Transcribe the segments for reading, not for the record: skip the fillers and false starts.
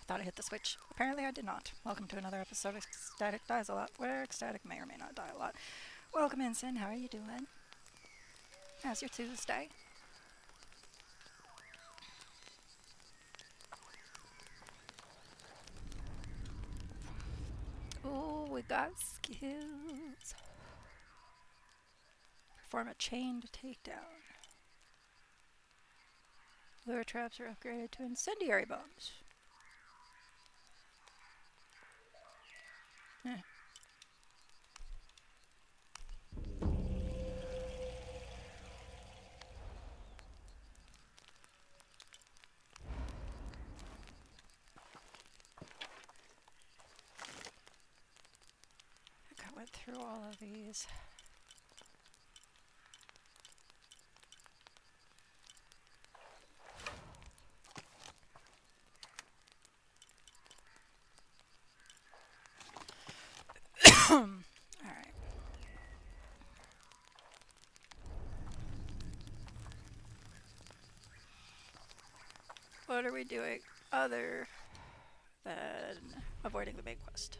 thought I hit the switch. Apparently I did not. Welcome to another episode of Ecstatic Dies A Lot, where Ecstatic may or may not die a lot. Welcome in, Sin. How are you doing? How's your Tuesday? Oh, we got skills. Perform a chained takedown. Lure traps are upgraded to incendiary bombs. Eh. I think I went through all of these. Alright. What are we doing other than avoiding the main quest?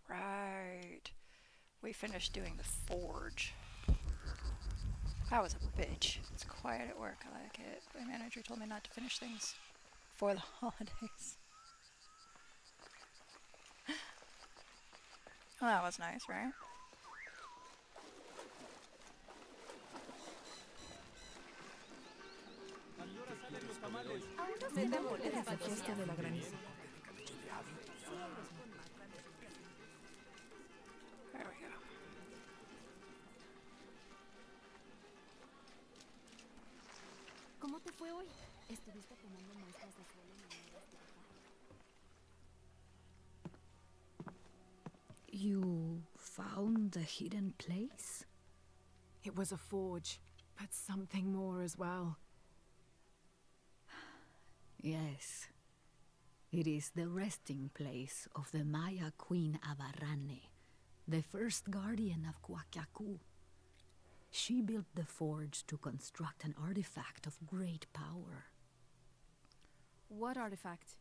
Right. We finished doing the forge. That was a bitch. It's quiet at work. I like it. My manager told me not to finish things for the holidays. Well, that was nice, right? Aún nos quedan boletos de fiesta de la graniza. There we go. ¿Cómo te fue hoy? ¿Estuviste tomando muestras de suelo en maneras de bajar? You found the hidden place? It was a forge, but something more as well. Yes. It is the resting place of the Maya Queen Abarrane, the first guardian of Kwakaku. She built the forge to construct an artifact of great power. What artifact?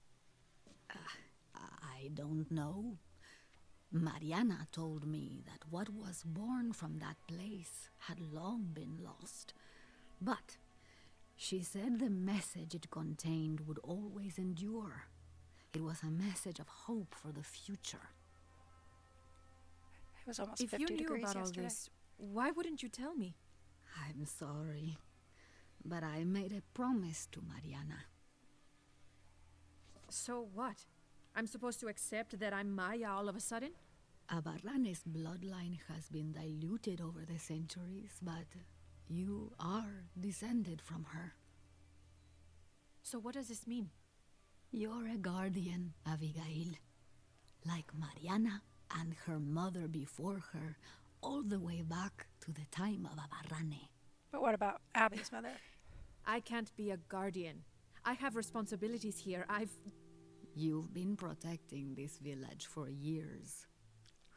I don't know. Mariana told me that what was born from that place had long been lost. But she said the message it contained would always endure. It was a message of hope for the future. It was almost If 50 you knew degrees about all yesterday. this, why wouldn't you tell me? I'm sorry, but I made a promise to Mariana. So what? I'm supposed to accept that I'm Maya all of a sudden? Abarrane's bloodline has been diluted over the centuries, but you are descended from her. So what does this mean? You're a guardian, Abigail. Like Mariana and her mother before her, all the way back to the time of Abarrane. But what about Abby's mother? I can't be a guardian. I have responsibilities here. You've been protecting this village for years.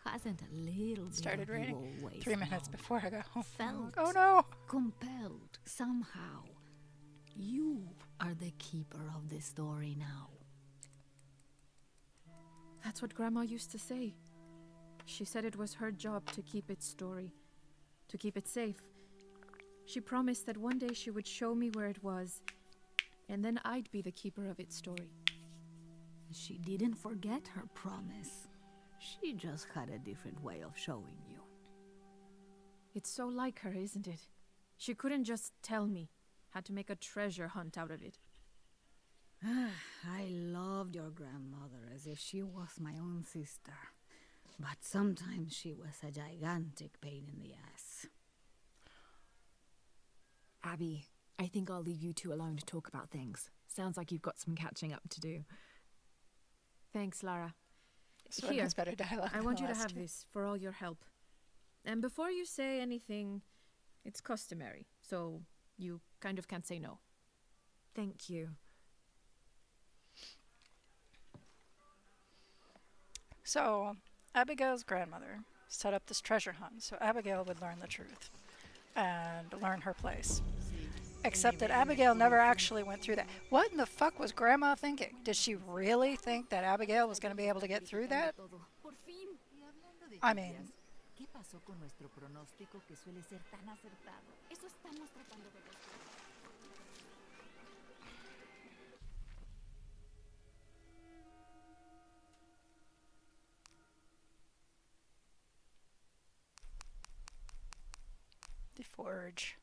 Hasn't a little Started bit of raining you always 3 minutes known? before I got home. Felt Oh no! compelled somehow. You are the keeper of the story now. That's what Grandma used to say. She said it was her job to keep its story, to keep it safe. She promised that one day she would show me where it was, and then I'd be the keeper of its story. She didn't forget her promise. She just had a different way of showing you. It's so like her, isn't it? She couldn't just tell me. Had to make a treasure hunt out of it. I loved your grandmother as if she was my own sister. But sometimes she was a gigantic pain in the ass. Abby, I think I'll leave you two alone to talk about things. Sounds like you've got some catching up to do. Thanks, Lara. This one Here, has better dialogue I than want the you to last have two. this for all your help. And before you say anything, it's customary, so you kind of can't say no. Thank you. So, Abigail's grandmother set up this treasure hunt so Abigail would learn the truth and learn her place. Except that Abigail never actually went through that. What in the fuck was Grandma thinking? Did she really think that Abigail was going to be able to get through that? I mean, ¿Qué pasó con nuestro pronóstico que suele ser tan acertado? Eso estamos tratando de descubrir. the forge.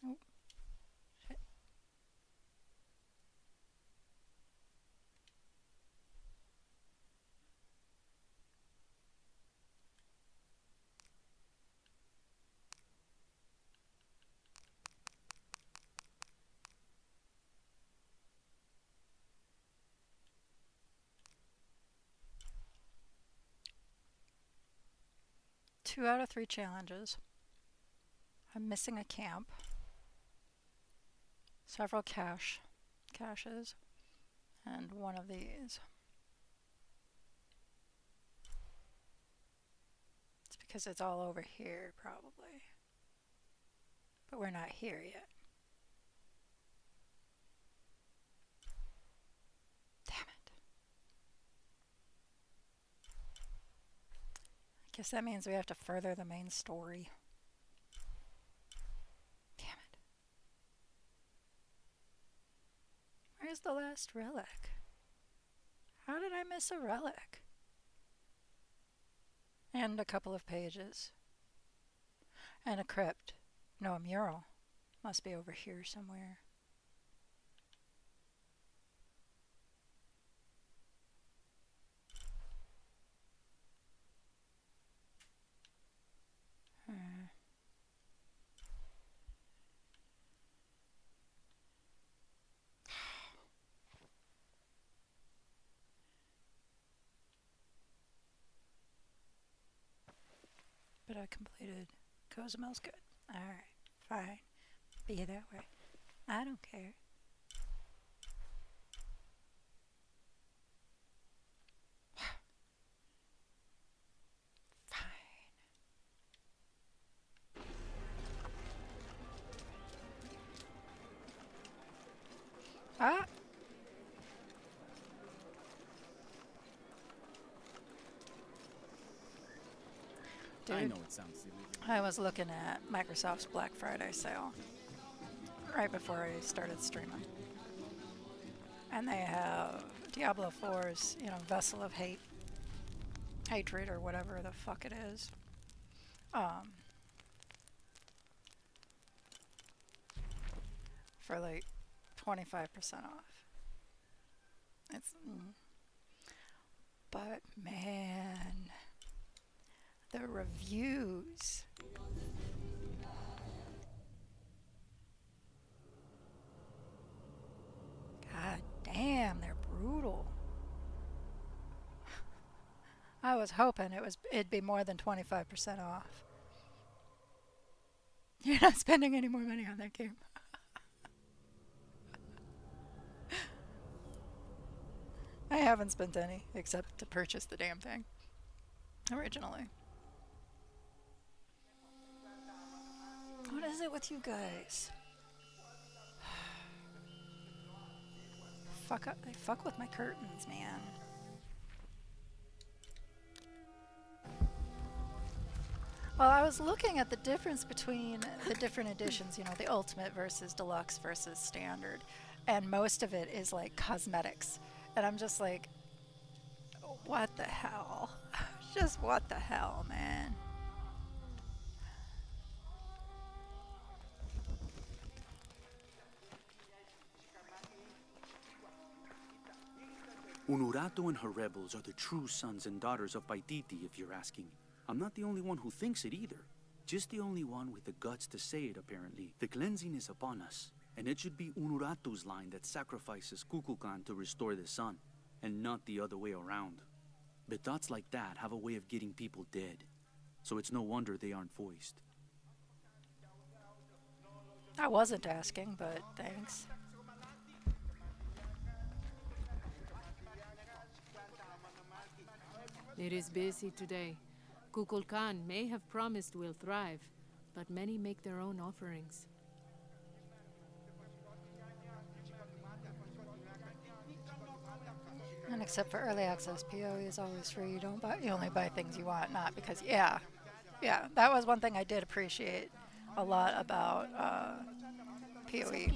Oh, shit. Two out of three challenges. I'm missing a camp. Several caches, and one of these. It's because it's all over here, probably. But we're not here yet. Damn it. I guess that means we have to further the main story. Damn it. Where's the last relic? How did I miss a relic? And a couple of pages. And a crypt. No, a mural. Must be over here somewhere. But I completed Cozumel's good. Alright, fine. Be that way. I don't care. Fine. Ah! Dude, I know it sounds silly. I was looking at Microsoft's Black Friday sale right before I started streaming. And they have Diablo 4's, Vessel of Hatred or whatever the fuck it is. For like 25% off. It's but man, the reviews. God damn, they're brutal. I was hoping it'd be more than 25% off. You're not spending any more money on that game. I haven't spent any except to purchase the damn thing originally. What is it with you guys? They fuck with my curtains, man. Well, I was looking at the difference between the different editions, the Ultimate versus Deluxe versus Standard, and most of it is like cosmetics. And I'm just like, what the hell? Just what the hell, man? Unuratu and her rebels are the true sons and daughters of Paititi, if you're asking. I'm not the only one who thinks it either. Just the only one with the guts to say it, apparently. The cleansing is upon us, and it should be Unuratu's line that sacrifices Kukulkan to restore the sun, and not the other way around. But thoughts like that have a way of getting people dead, so it's no wonder they aren't voiced. I wasn't asking, but thanks. It is busy today. Kukulkan may have promised we'll thrive, but many make their own offerings. And except for early access, PoE is always free. You only buy things you want, not because yeah, that was one thing I did appreciate a lot about PoE.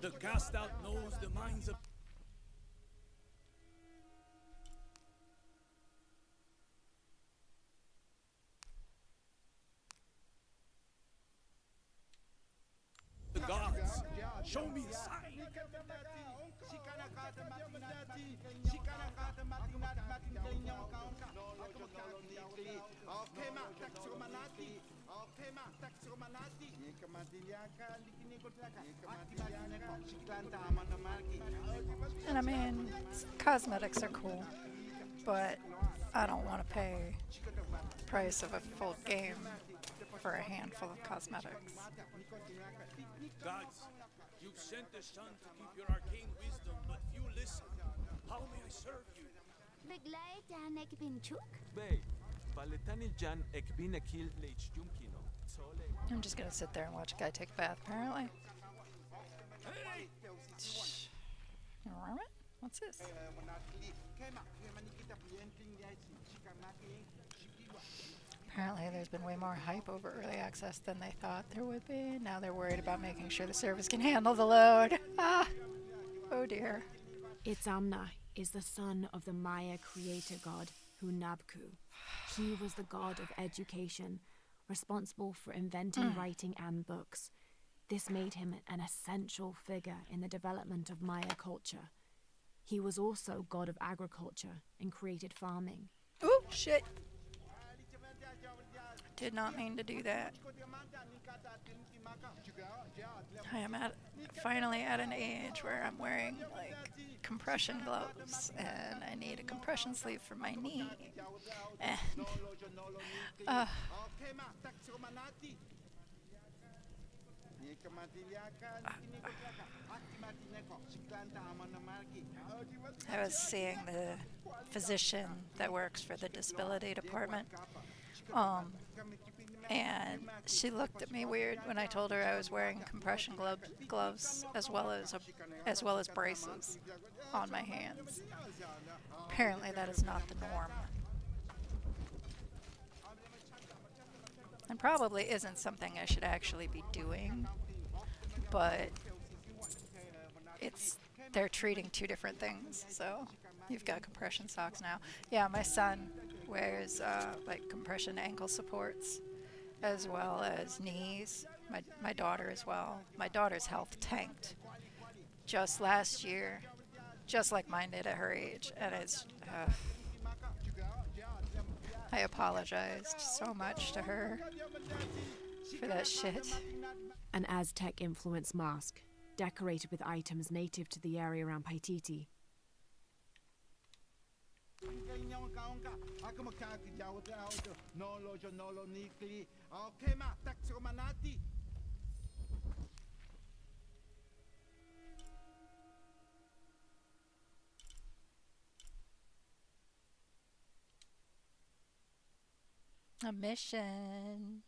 The cast out knows the minds of the gods. Show me a sign. And I mean, cosmetics are cool, but I don't want to pay the price of a full game for a handful of cosmetics. Gods, you've sent the sun to keep your arcane wisdom, but few listen. How may I serve you? I'm just gonna sit there and watch a guy take a bath, apparently. Hey! What's this? Apparently there's been way more hype over early access than they thought there would be. Now they're worried about making sure the service can handle the load. Ah! Oh dear. Itzamna is the son of the Maya creator god, Hunabku. He was the god of education, responsible for inventing writing and books. This made him an essential figure in the development of Maya culture. He was also god of agriculture and created farming. Ooh, shit. Did not mean to do that. I am finally at an age where I'm wearing like compression gloves and I need a compression sleeve for my knee. And I was seeing the physician that works for the disability department, and she looked at me weird when I told her I was wearing compression gloves as well as braces on my hands. Apparently that is not the norm. And probably isn't something I should actually be doing, but they're treating two different things, so you've got compression socks now. Yeah, my son wears like compression ankle supports as well as knees. My daughter as well. My daughter's health tanked just last year, just like mine did at her age, and it's I apologized so much to her for that shit. An Aztec-influenced mask, decorated with items native to the area around Paititi. A mission.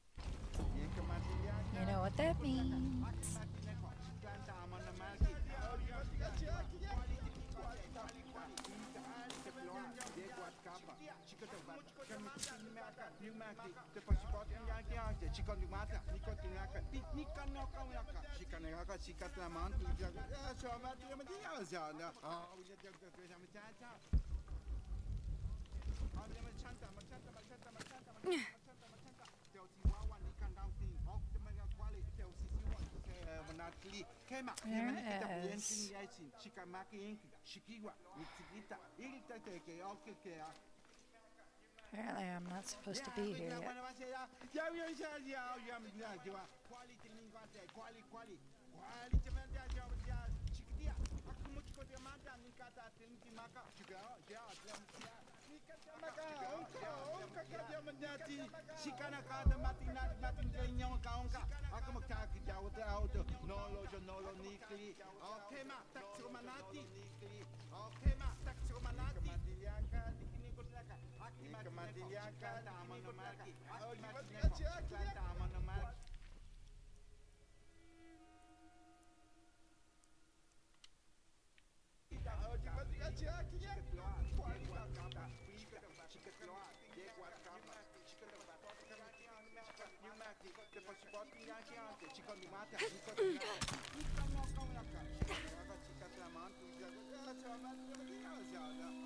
You know what that means. There it is. Apparently I'm not supposed to be here yet.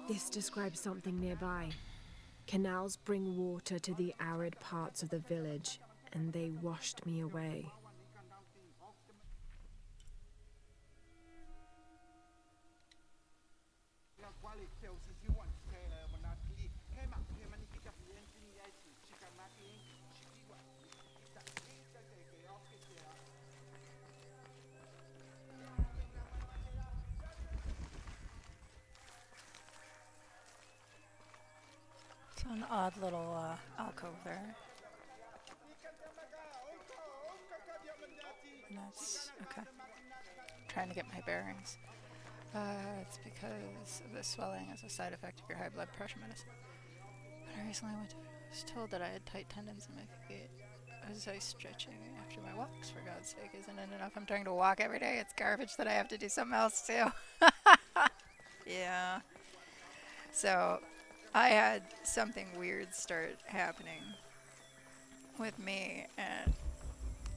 This describes something nearby. Canals bring water to the arid parts of the village, and they washed me away. So an odd little alcove there. And that's okay. Trying to get my bearings. It's because of the swelling as a side effect of your high blood pressure medicine. But I recently was told that I had tight tendons in my feet. Was I stretching after my walks, for God's sake? Isn't it enough I'm trying to walk every day? It's garbage that I have to do something else too. Yeah. So I had something weird start happening with me, and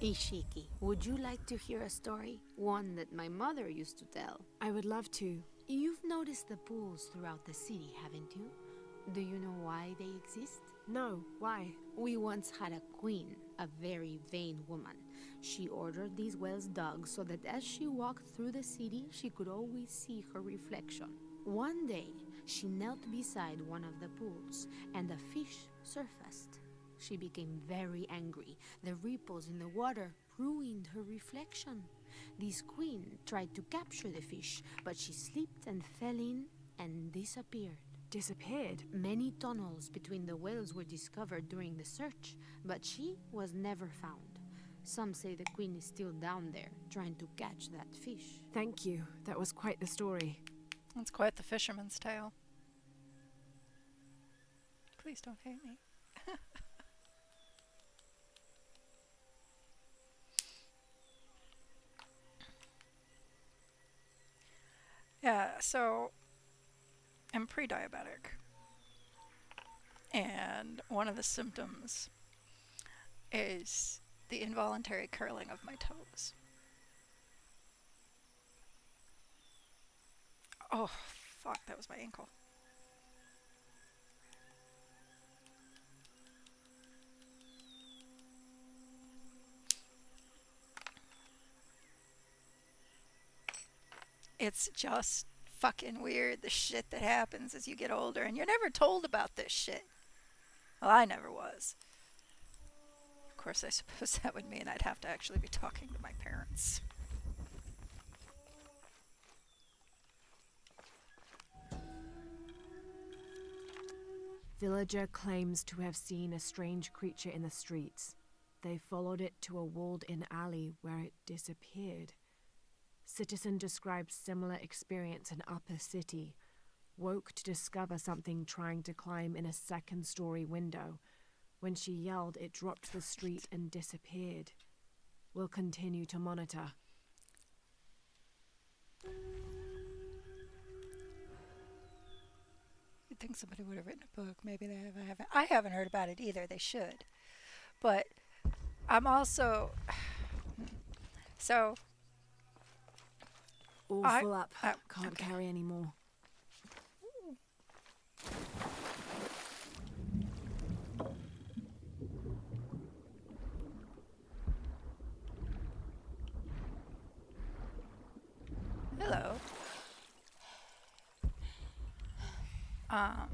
Ishiki, would you like to hear a story? One that my mother used to tell. I would love to. You've noticed the pools throughout the city, haven't you? Do you know why they exist? No, why? We once had a queen, a very vain woman. She ordered these wells dug so that as she walked through the city, she could always see her reflection. One day, she knelt beside one of the pools, and a fish surfaced. She became very angry. The ripples in the water ruined her reflection. This queen tried to capture the fish, but she slipped and fell in and disappeared. Disappeared? Many tunnels between the wells were discovered during the search, but she was never found. Some say the queen is still down there, trying to catch that fish. Thank you. That was quite the story. it's quite the fisherman's tale. Please don't hate me. Yeah, so I'm pre-diabetic. And one of the symptoms is the involuntary curling of my toes. Oh, fuck, that was my ankle. It's just fucking weird, the shit that happens as you get older, and you're never told about this shit. Well, I never was. Of course, I suppose that would mean I'd have to actually be talking to my parents. Villager claims to have seen a strange creature in the streets. They followed it to a walled-in alley where it disappeared. Citizen describes similar experience in Upper City. Woke to discover something trying to climb in a second-story window. When she yelled, it dropped to the street and disappeared. We'll continue to monitor. you'd think somebody would have written a book. Maybe they have. I haven't heard about it either. They should. But I'm also so All I full up. oh, Can't okay. carry any more. Hello. Um.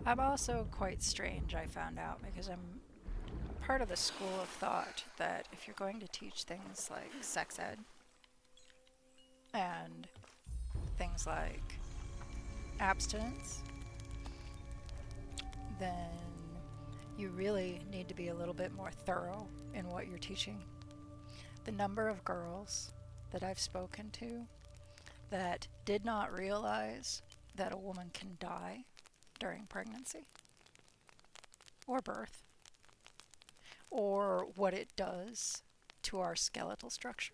I'm also quite strange, I found out, because I'm part of the school of thought that if you're going to teach things like sex ed and things like abstinence, then you really need to be a little bit more thorough in what you're teaching. The number of girls that I've spoken to that did not realize that a woman can die during pregnancy or birth, or what it does to our skeletal structure,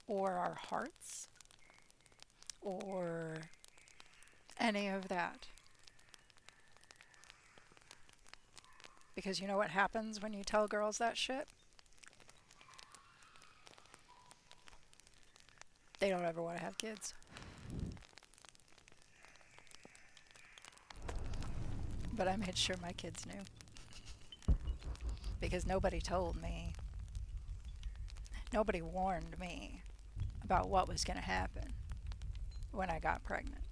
or our hearts, or any of that. Because you know what happens when you tell girls that shit? They don't ever want to have kids. But I made sure my kids knew. Because nobody told me. Nobody warned me about what was going to happen when I got pregnant.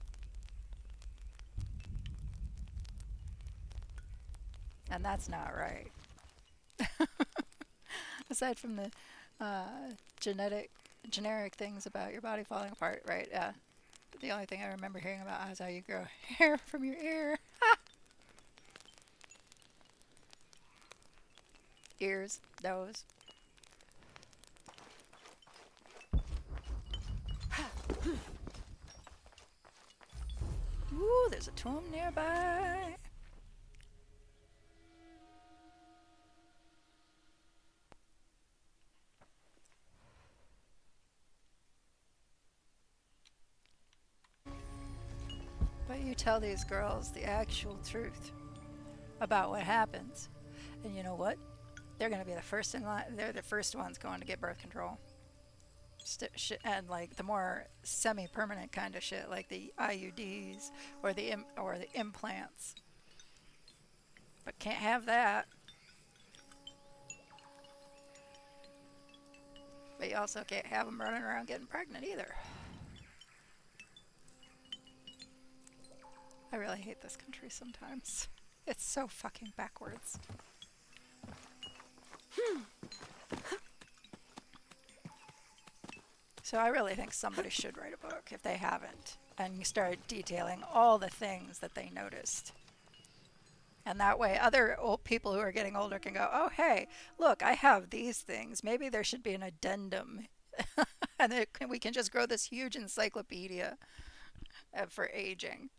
And that's not right. Aside from the generic things about your body falling apart, right? Yeah. The only thing I remember hearing about is how you grow hair from your ear. Ears, nose. Ooh, there's a tomb nearby. But you tell these girls the actual truth about what happens. And you know what? They're going to be the first in line. They're the first ones going to get birth control. And like the more semi-permanent kind of shit, like the IUDs or the implants. But can't have that. But you also can't have them running around getting pregnant either. I really hate this country sometimes. It's so fucking backwards. So I really think somebody should write a book if they haven't, and start detailing all the things that they noticed. And that way other old people who are getting older can go, oh, hey, look, I have these things. Maybe there should be an addendum. And we can just grow this huge encyclopedia for aging.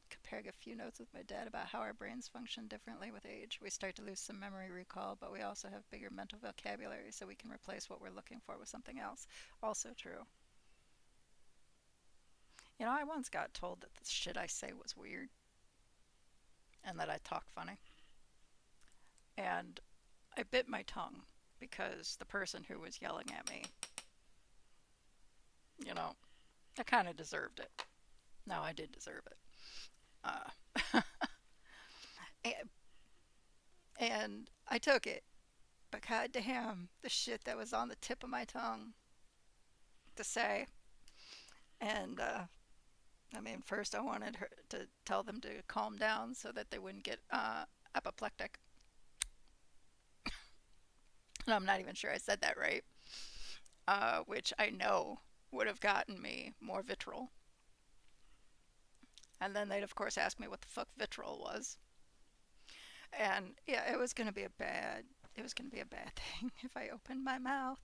Comparing a few notes with my dad about how our brains function differently with age. We start to lose some memory recall, but we also have bigger mental vocabulary, so we can replace what we're looking for with something else. Also true. You know, I once got told that the shit I say was weird, and that I talk funny. And I bit my tongue, because the person who was yelling at me, you know, I kind of deserved it. No, I did deserve it. And I took it, but goddamn, the shit that was on the tip of my tongue to say. And I mean, first I wanted her to tell them to calm down so that they wouldn't get apoplectic. And I'm not even sure I said that right, which I know would have gotten me more vitriol. And then they'd of course ask me what the fuck vitriol was. And yeah, it was gonna be a bad thing if I opened my mouth.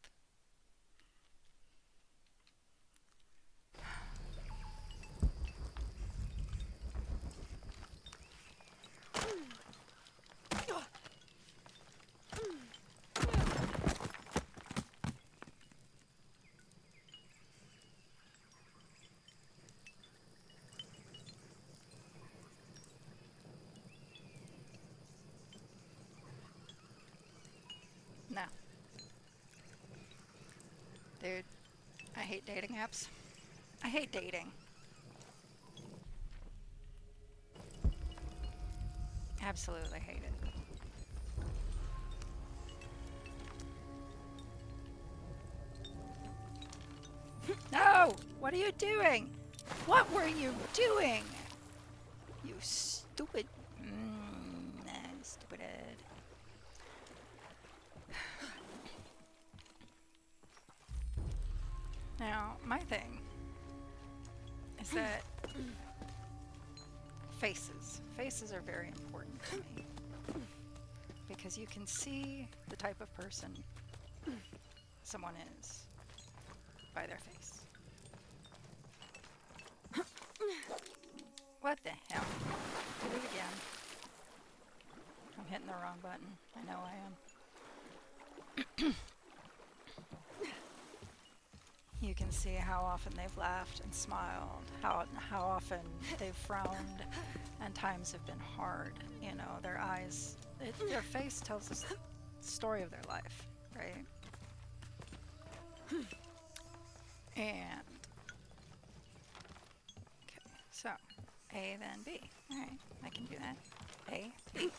No. Dude, I hate dating apps. I hate dating. Absolutely hate it. No! What are you doing? What were you doing? You stupid... stupid Ed. Now, my thing is that faces are very important to me because you can see the type of person someone is by their face. What the hell? Did it again. I'm hitting the wrong button. I know I am. You can see how often they've laughed and smiled, how often they've frowned, and times have been hard. You know, their eyes, their face tells the story of their life, right? And, okay, so, A then B. All right, I can do that. A, B.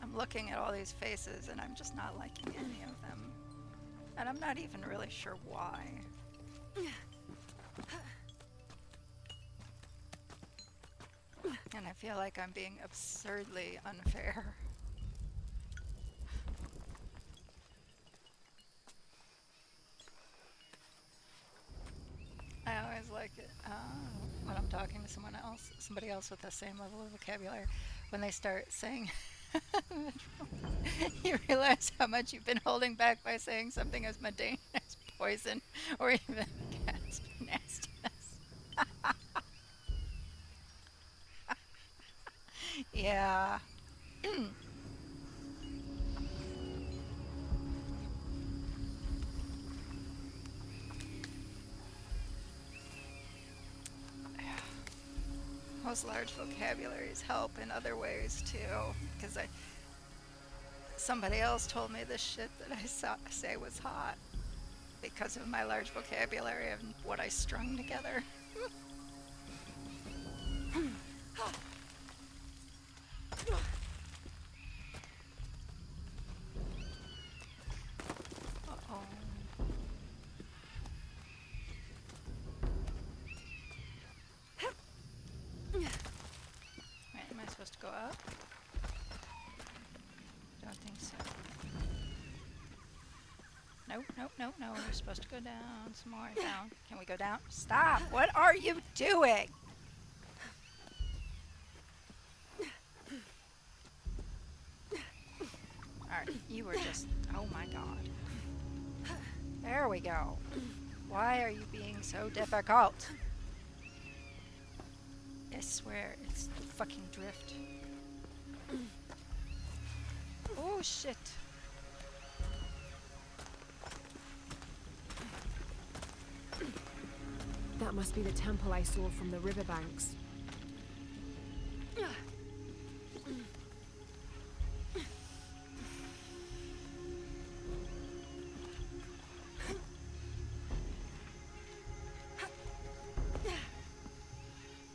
I'm looking at all these faces and I'm just not liking any of them. And I'm not even really sure why. And I feel like I'm being absurdly unfair. I always like it when I'm talking to somebody else with the same level of vocabulary, when they start saying, you realize how much you've been holding back by saying something as mundane as poison or even gasp nastiness. Yeah. Most large vocabularies help in other ways too, because somebody else told me this shit that I say was hot because of my large vocabulary and what I strung together. Uh-oh. Wait, am I supposed to go up? Don't think so. Nope, nope, nope, no. We're supposed to go down some more. Down. Can we go down? Stop! What are you doing? Alright, you were just... Oh my god. There we go. Why are you being so difficult? I swear, it's the fucking drift. Oh shit. That must be the temple I saw from the riverbanks.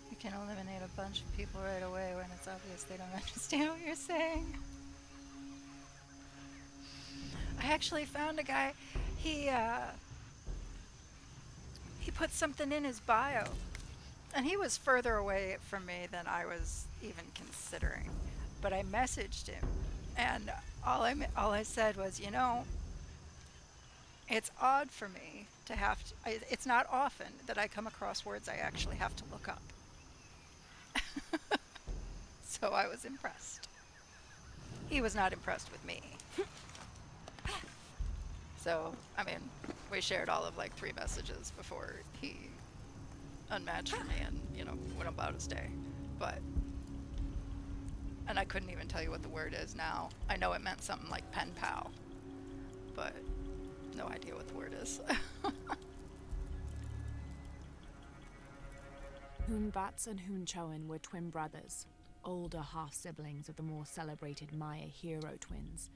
You can eliminate a bunch of people right away when it's obvious they don't understand what you're saying. I actually found a guy, he put something in his bio, and he was further away from me than I was even considering. But I messaged him, and all I said was, you know, it's odd for me to have to, it's not often that I come across words I actually have to look up. So I was impressed. He was not impressed with me. So, I mean, we shared all of like 3 messages before he unmatched for me and, you know, went about his day. And I couldn't even tell you what the word is now. I know it meant something like pen pal, but No idea what the word is. Hunbats and Hunchoen were twin brothers, older half-siblings of the more celebrated Maya hero twins.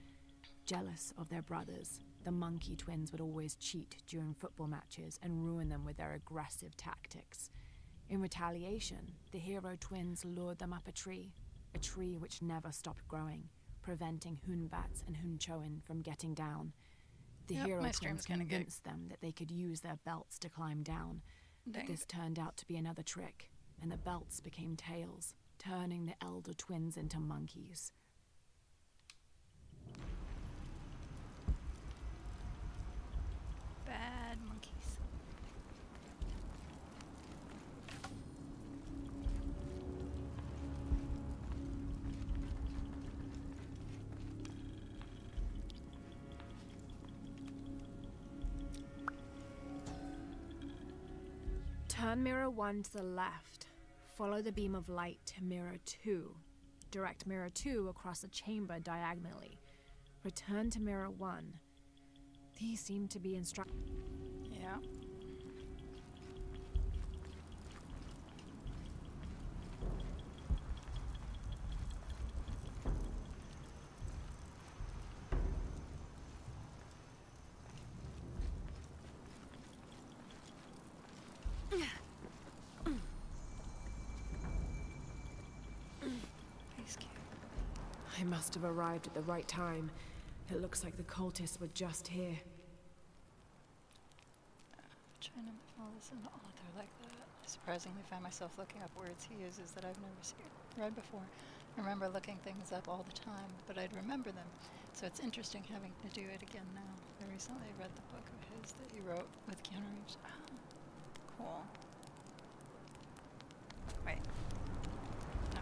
Jealous of their brothers, the monkey twins would always cheat during football matches and ruin them with their aggressive tactics. In retaliation, the hero twins lured them up a tree which never stopped growing, preventing Hunbats and Hunchoen from getting down. The Yep, hero my twins stream's gonna get- convinced them that they could use their belts to climb down, but Dang. this turned out to be another trick, and the belts became tails, turning the elder twins into monkeys. Bad monkeys. Turn mirror 1 to the left. Follow the beam of light to mirror 2. Direct mirror 2 across the chamber diagonally. Return to mirror 1. These seem to be instructions. Yeah. He's cute. I must have arrived at the right time. It looks like the cultists were just here. Trying to follow this in the author like that. I surprisingly find myself looking up words he uses that I've never read before. I remember looking things up all the time, but I'd remember them. So it's interesting having to do it again now. I recently read the book of his that he wrote with Keanu Reeves. Oh, cool. Wait. No.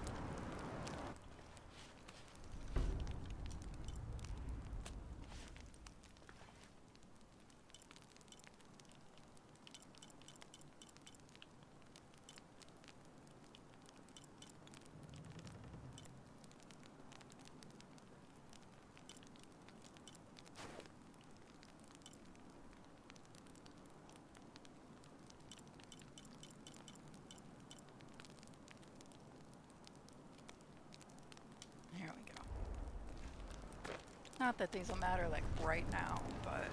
Here we go. Not that these will matter like right now, but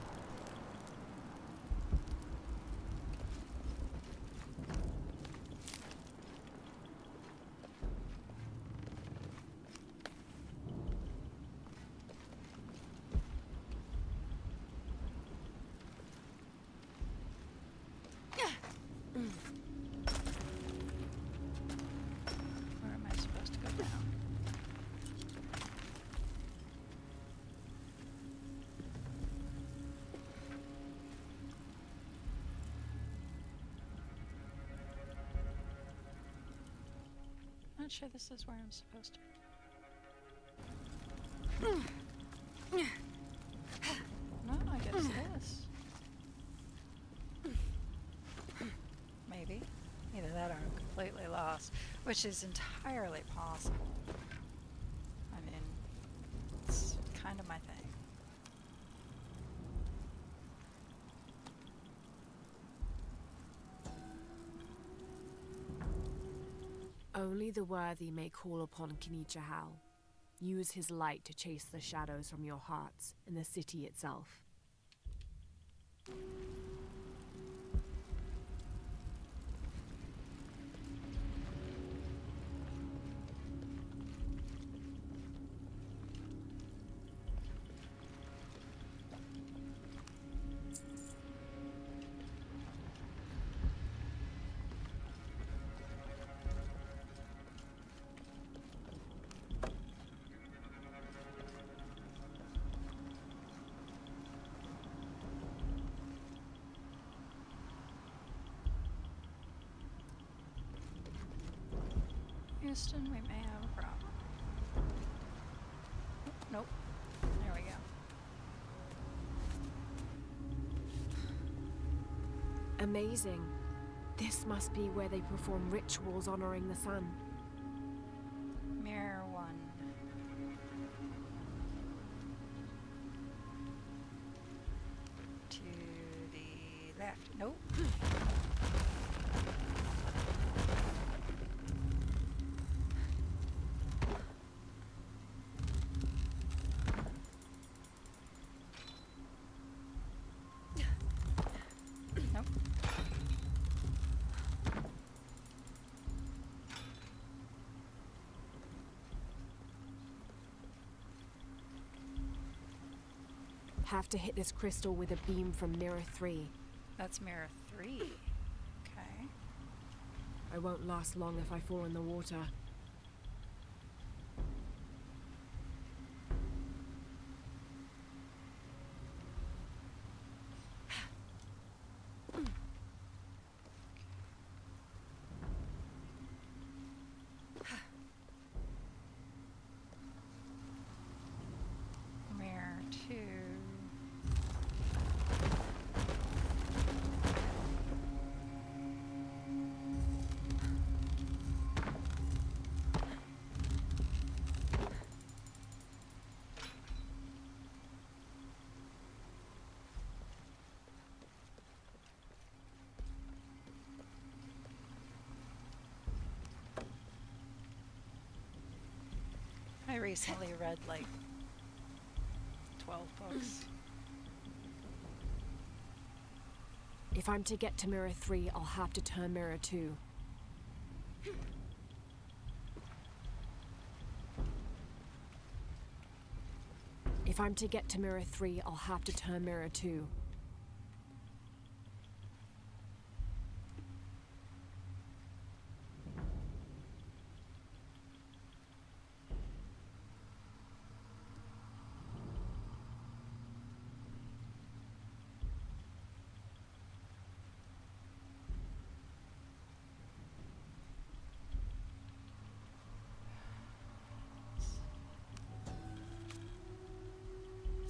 where am I supposed to go down? Not sure this is where I'm supposed to. No, I guess this. Maybe. Either that or I'm completely lost, which is entirely possible. I mean, it's kind of my thing. Only the worthy may call upon Kinichahal. Use his light to chase the shadows from your hearts and the city itself. Houston, we may have a problem. Nope. There we go. Amazing. This must be where they perform rituals honoring the sun. Mirror 1. left. Nope. Nope. Have to hit this crystal with a beam from mirror 3. That's mirror 3. Okay. I won't last long if I fall in the water. Mirror 2. I recently read like 12 books. If I'm to get to mirror 3, I'll have to turn mirror 2. If I'm to get to mirror 3, I'll have to turn mirror 2.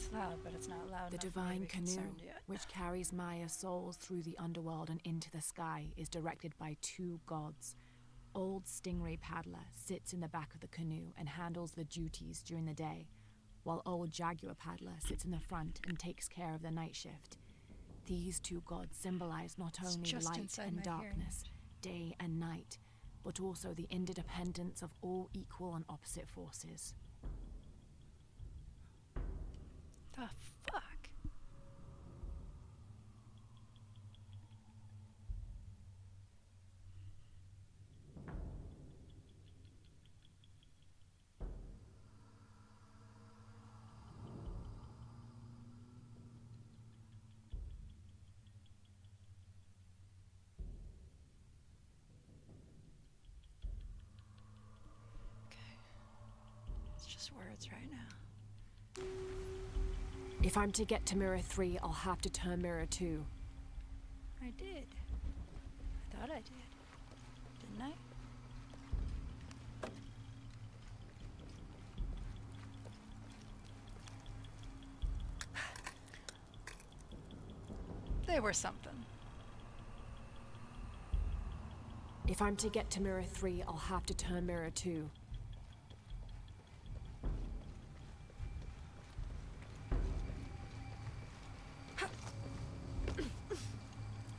It's loud, but it's not loud The enough for me to divine be canoe, concerned yet. which carries Maya's souls through the underworld and into the sky, is directed by 2 gods. Old Stingray Paddler sits in the back of the canoe and handles the duties during the day, while Old Jaguar Paddler sits in the front and takes care of the night shift. These 2 gods symbolize not It's only just light inside and my hearing. darkness, day and night, but also the interdependence of all equal and opposite forces. The fuck? It's just words right now. If I'm to get to mirror 3, I'll have to turn mirror 2. I did. I thought I did. Didn't I? They were something. If I'm to get to mirror 3, I'll have to turn mirror 2.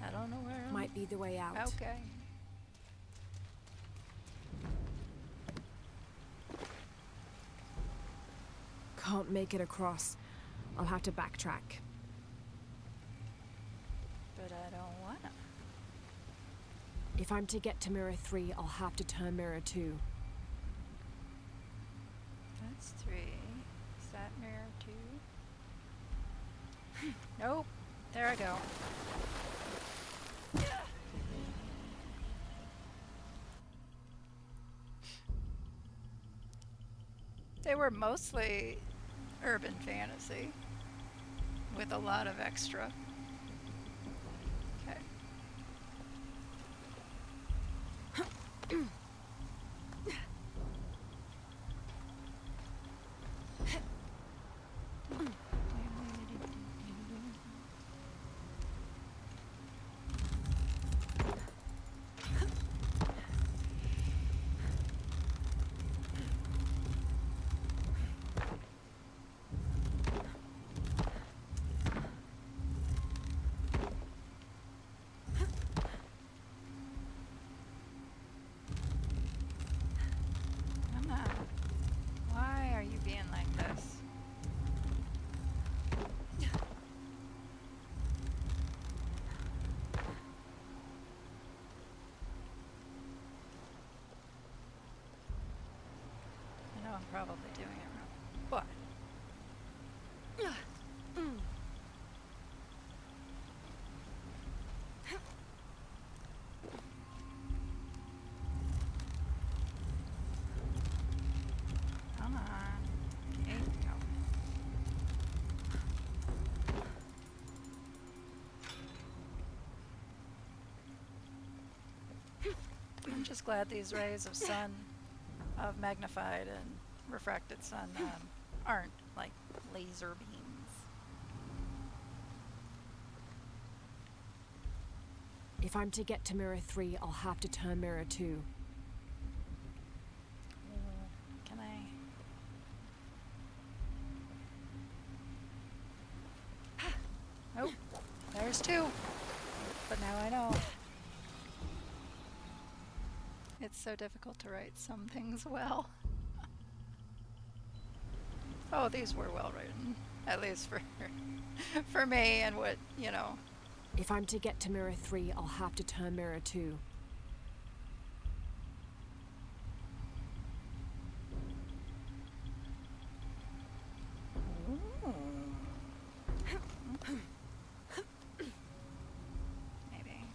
I don't know where I'm... Might be the way out. Okay. Can't make it across. I'll have to backtrack. But I don't wanna. If I'm to get to mirror 3, I'll have to turn mirror 2. That's 3. Is that mirror 2? Nope. There I go. They were mostly urban fantasy with a lot of extra. Okay. probably doing it wrong. But come on. Okay, go. I'm just glad these rays of sun, of magnified and refracted sun, aren't like laser beams. If I'm to get to Mirror 3, I'll have to turn Mirror 2. Can I? Oh, there's 2. But now I know. It's so difficult to write some things well. Oh, these were well written, at least for me and what, you know. If I'm to get to Mirror 3, I'll have to turn Mirror 2. Maybe.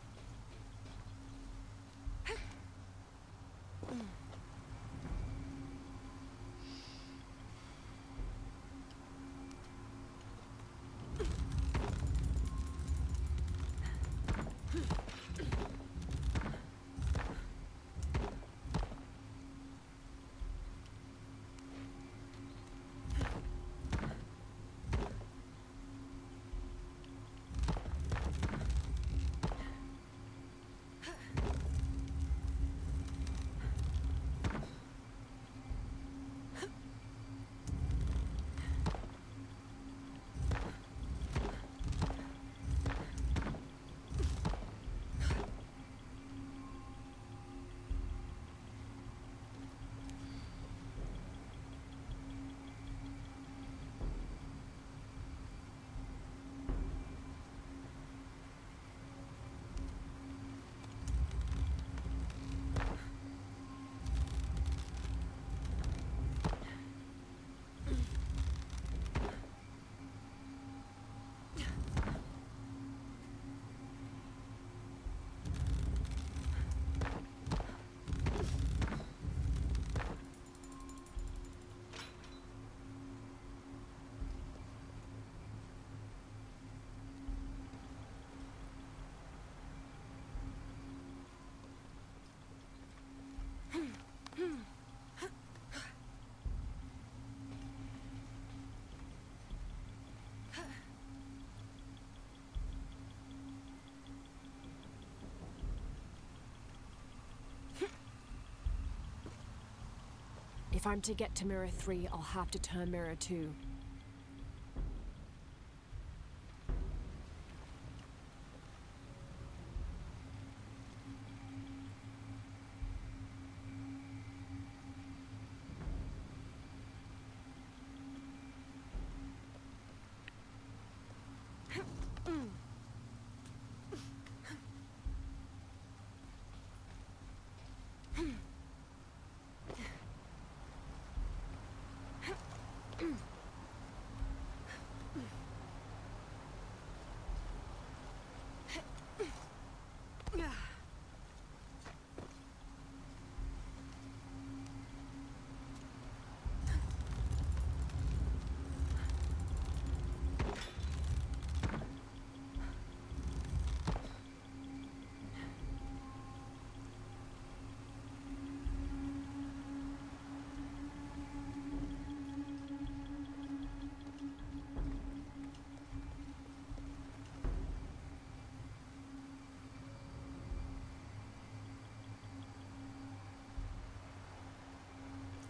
If I'm to get to Mirror 3, I'll have to turn Mirror 2.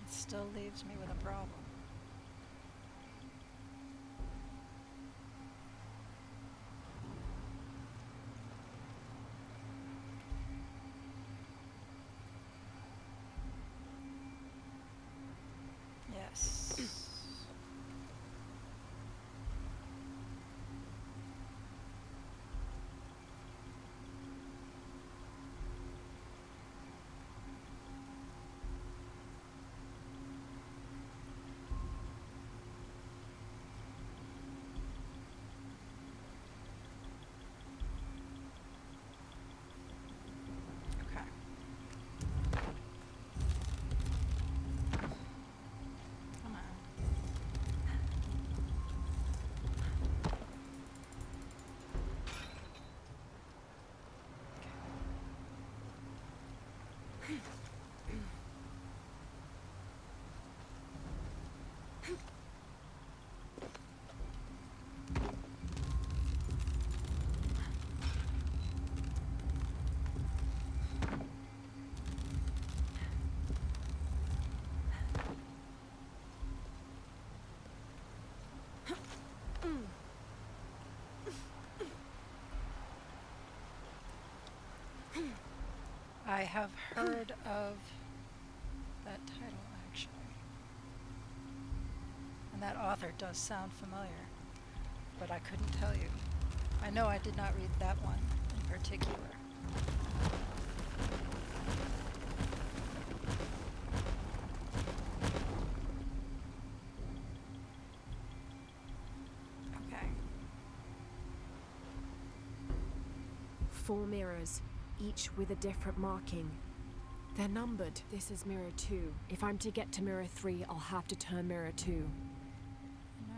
It still leaves me with a problem. Yes. I have heard of that title, actually. And that author does sound familiar, but I couldn't tell you. I know I did not read that one in particular. Okay. 4 mirrors, each with a different marking. They're numbered. This is mirror 2. If I'm to get to mirror 3, I'll have to turn mirror 2. No.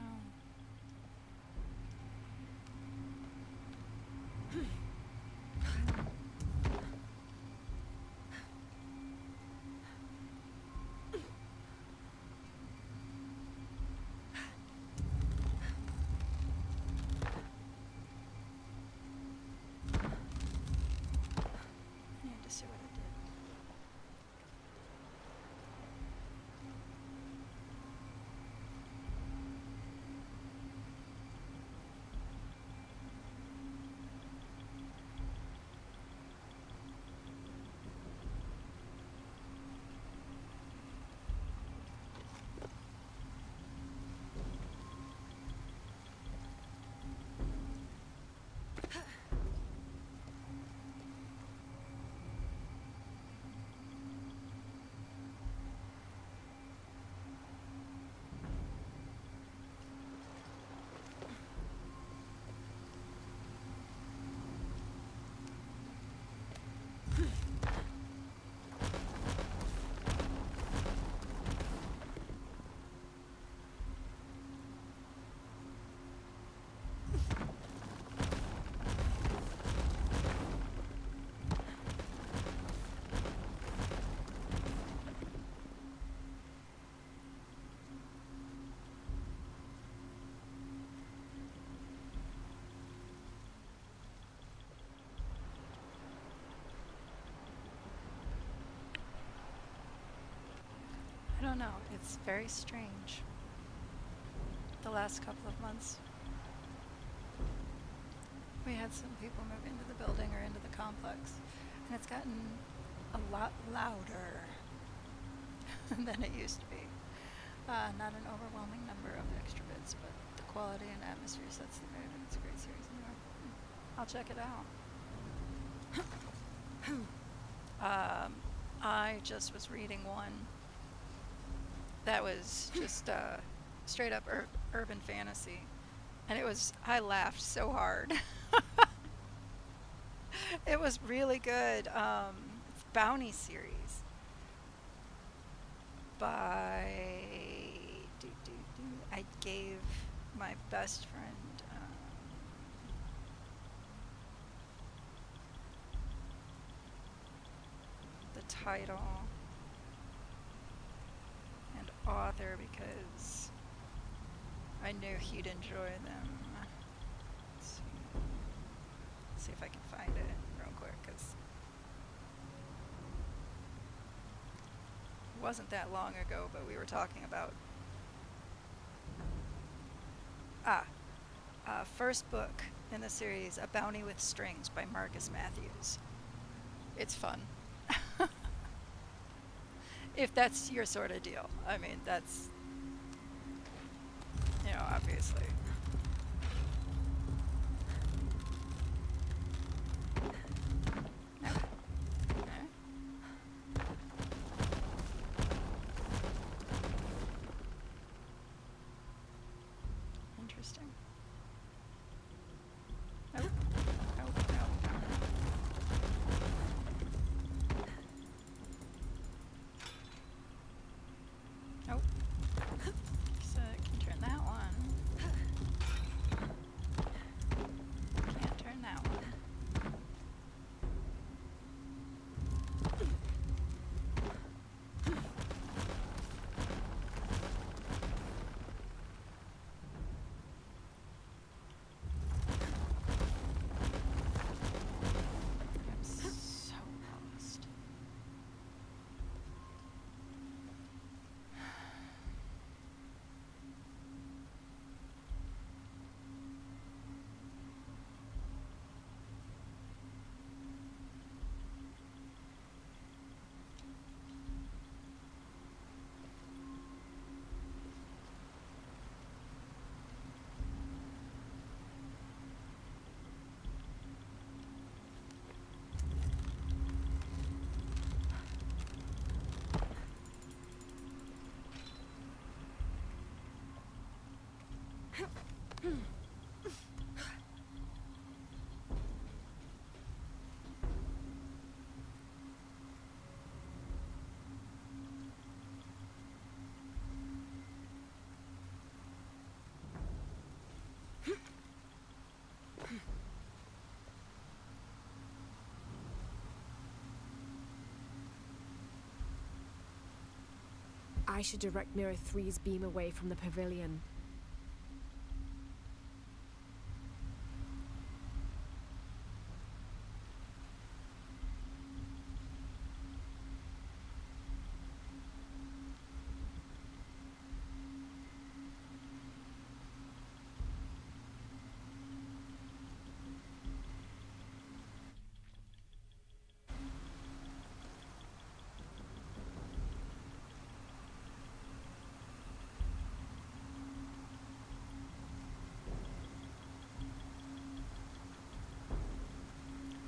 I need to see what it did. I don't know. It's very strange. The last couple of months, we had some people move into the building or into the complex, and it's gotten a lot louder than it used to be. Not an overwhelming number of extra bits, but the quality and atmosphere sets the mood, and it's a great series anyway. I'll check it out. I just was reading one that was just straight up urban fantasy, and I laughed so hard. It was really good. It's Bounty series by I gave my best friend the title and author because I knew he'd enjoy them. Let's see if I can find it real quick, because it wasn't that long ago, but we were talking about first book in the series, A Bounty with Strings by Marcus Matthews. It's fun. If that's your sort of deal. I mean, that's, obviously. Interesting. Nope. Nope. Nope. Nope. So I can turn that one. I should direct Mirror 3's beam away from the pavilion.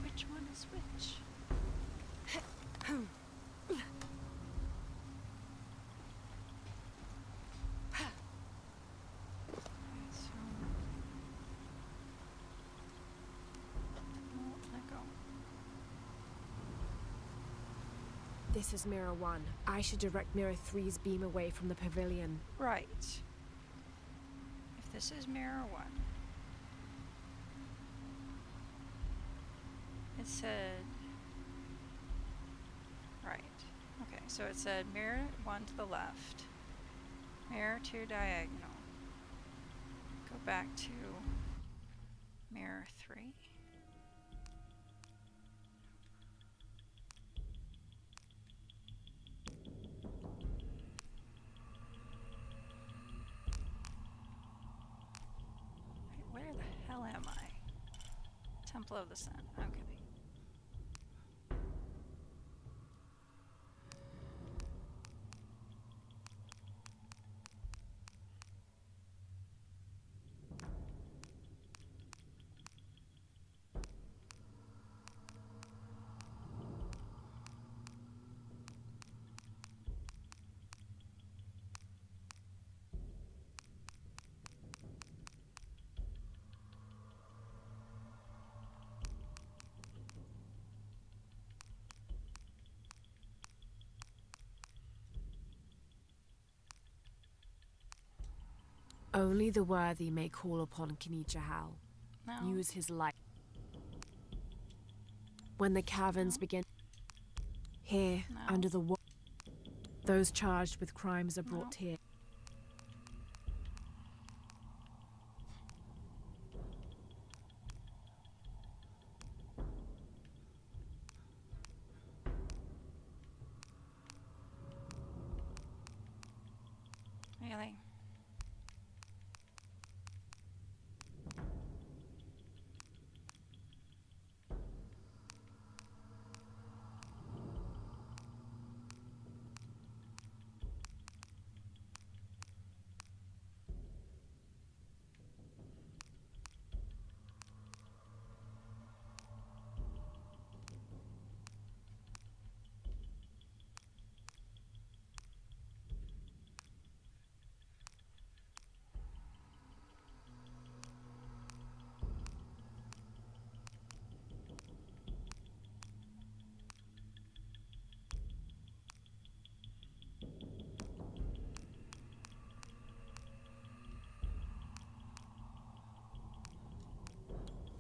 Which one is which? So, let go. This is Mirror 1. I should direct Mirror 3's beam away from the pavilion. Right. If this is mirror 1, it said. Right. Okay, so it said mirror 1 to the left, mirror 2 diagonal. Go back to mirror 3. Wait, where the hell am I? Temple of the Sun. Okay. Only the worthy may call upon Kinichahal. No. Use his light. When the caverns begin. Here, No. under the those charged with crimes are brought here. Really?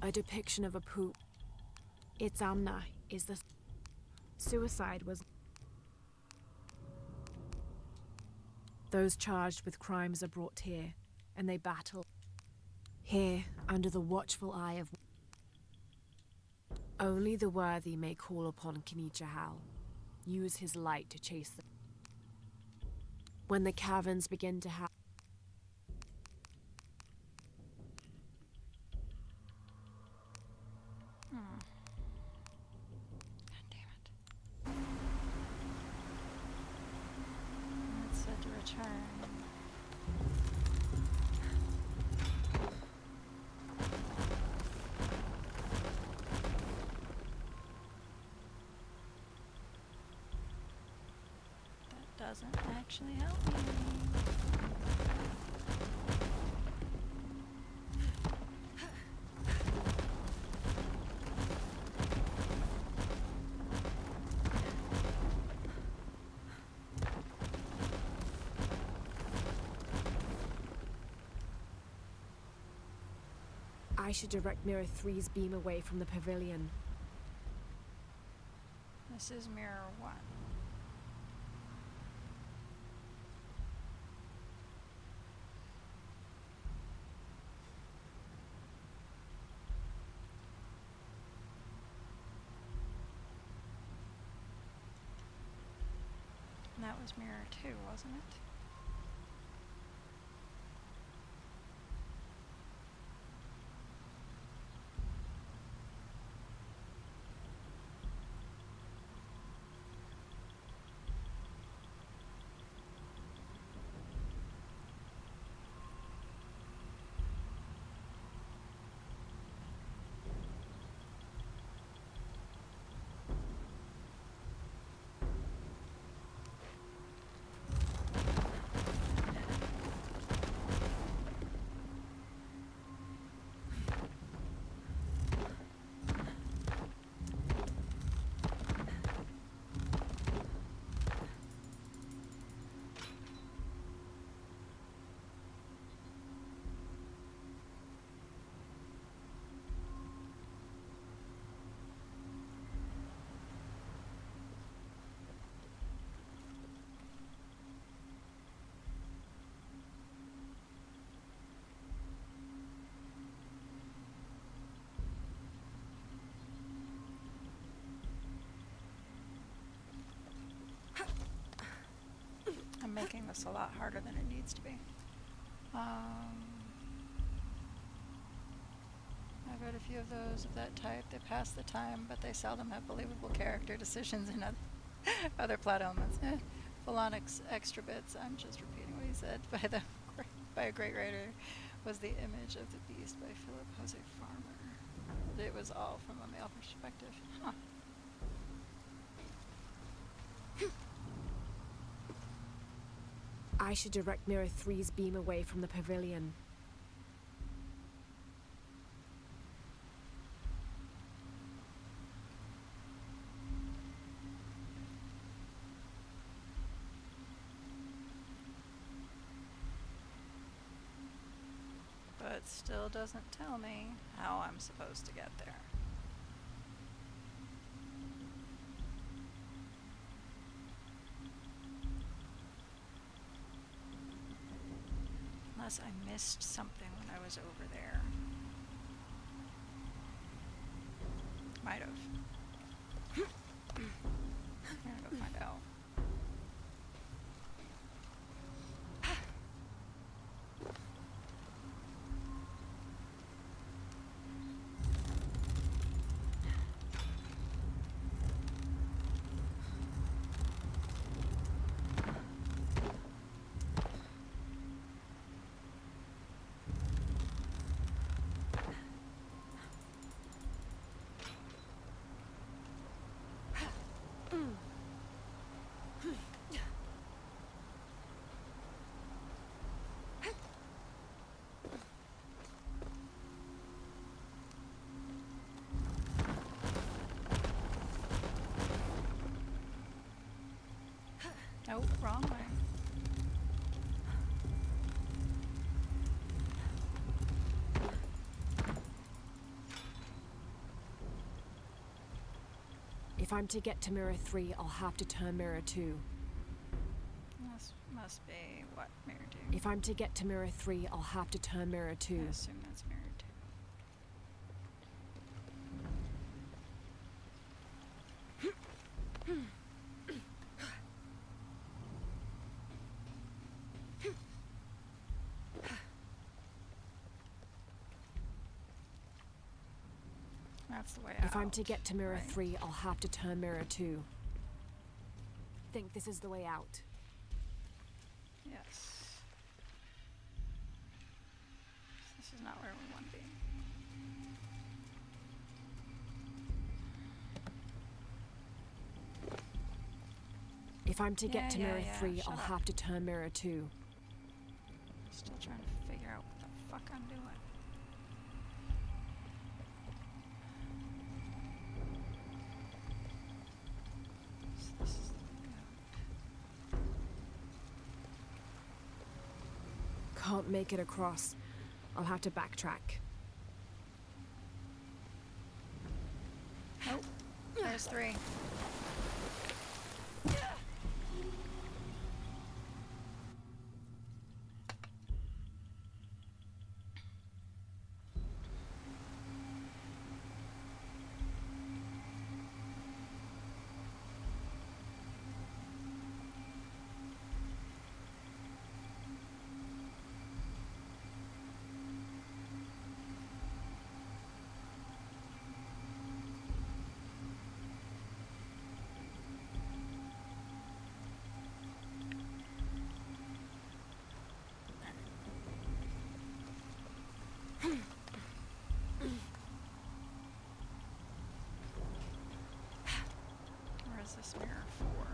A depiction of a poop. Its Amna is the suicide was. Those charged with crimes are brought here, and they battle. Here, under the watchful eye of. Only the worthy may call upon Kinichahal. Use his light to chase them. When the caverns begin to have. God damn it. It said to return. That doesn't actually help me. I should direct Mirror 3's beam away from the pavilion. This is mirror 1. And that was mirror 2, wasn't it? I'm making this a lot harder than it needs to be. I've read a few of those of that type. They pass the time, but they seldom have believable character decisions and other plot elements. Full-on extra bits. I'm just repeating what he said by a great writer. Was The Image of the Beast by Philip Jose Farmer. It was all from a male perspective. Huh. I should direct Mirror 3's beam away from the pavilion. But still doesn't tell me how I'm supposed to get there. Unless I missed something when I was over there. Might have. I'm gonna go find out. Oh, wrong way. If I'm to get to Mirror 3, I'll have to turn Mirror 2. This must be what mirror 2. If I'm to get to Mirror 3, I'll have to turn Mirror 2. I assume that's mirror 2. That's the way out. If I'm to get to Mirror right? 3, I'll have to turn Mirror 2. Think this is the way out. Yes. This is not where we want to be. If I'm to get to Mirror 3, shut I'll up. have to turn Mirror 2. Still trying to figure out what the fuck I'm doing. So this is the way out. Can't make it across. I'll have to backtrack. -3. Where is this mirror for?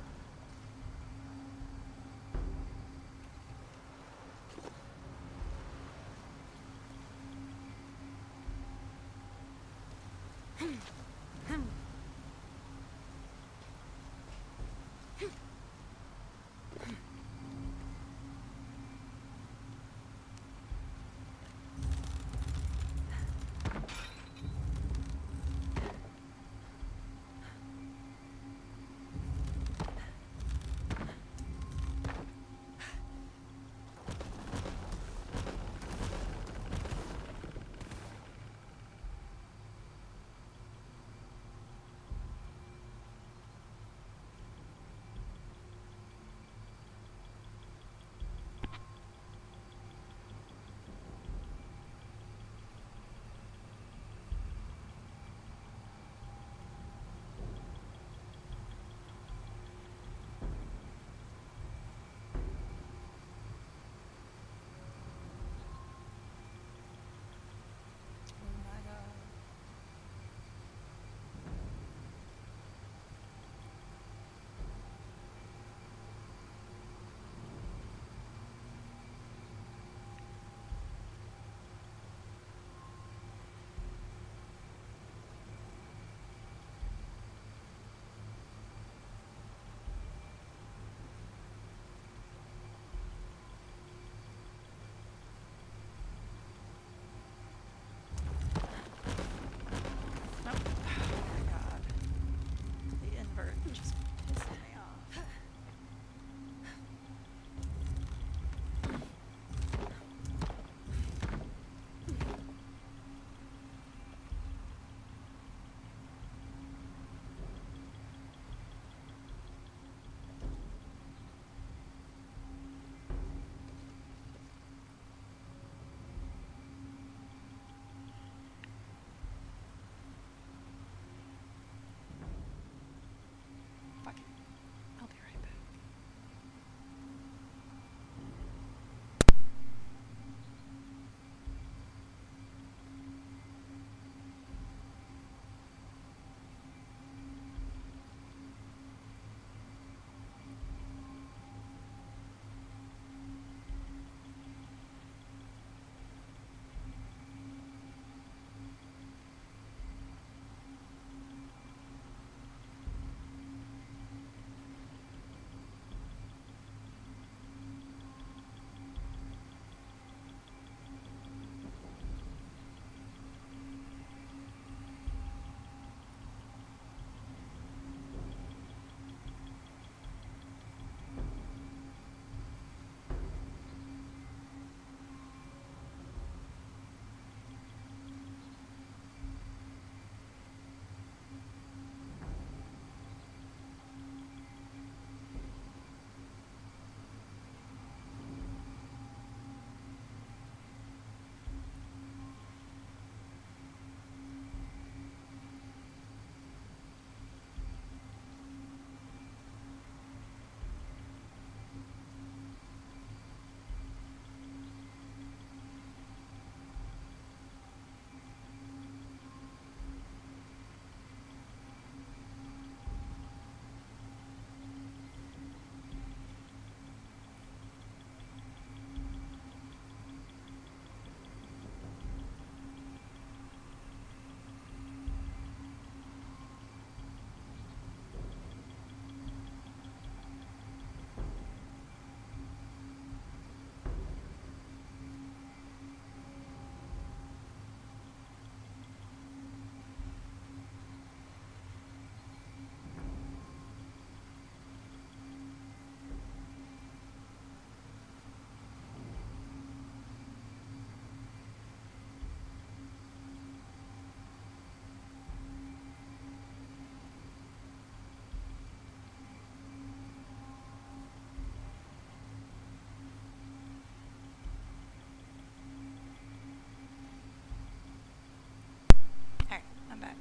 I'm back.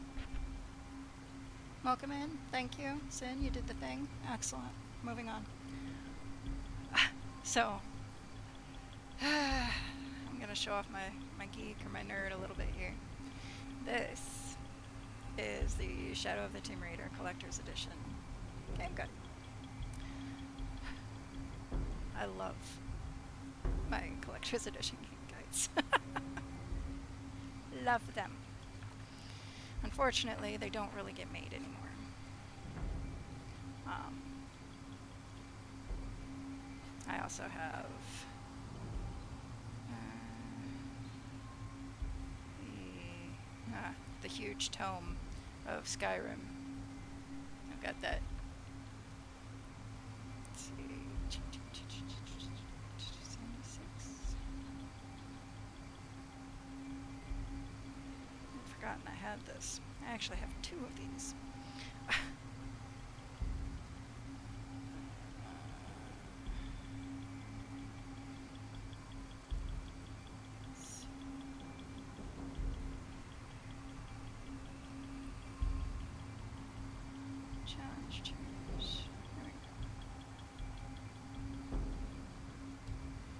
Welcome in. Thank you. Sin, you did the thing. Excellent. Moving on. So, I'm going to show off my geek or my nerd a little bit here. This is the Shadow of the Tomb Raider Collector's Edition game guide. I love my Collector's Edition game guides. Love them. Unfortunately, they don't really get made anymore. I also have the huge tome of Skyrim. I've got that. Let's see. 76. I'd forgotten I had this. I actually have 2 of these. Challenge choose. There we go.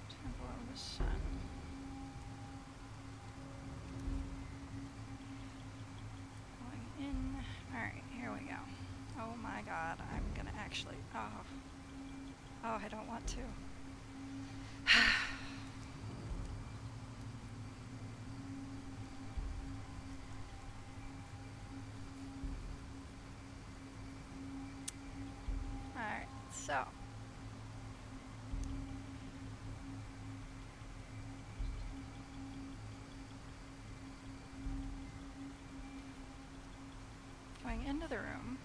Temple of the Sun. Going in. Alright, here we go. Oh my god, I'm gonna actually. Oh, I don't want to. Alright, so. Going into the room.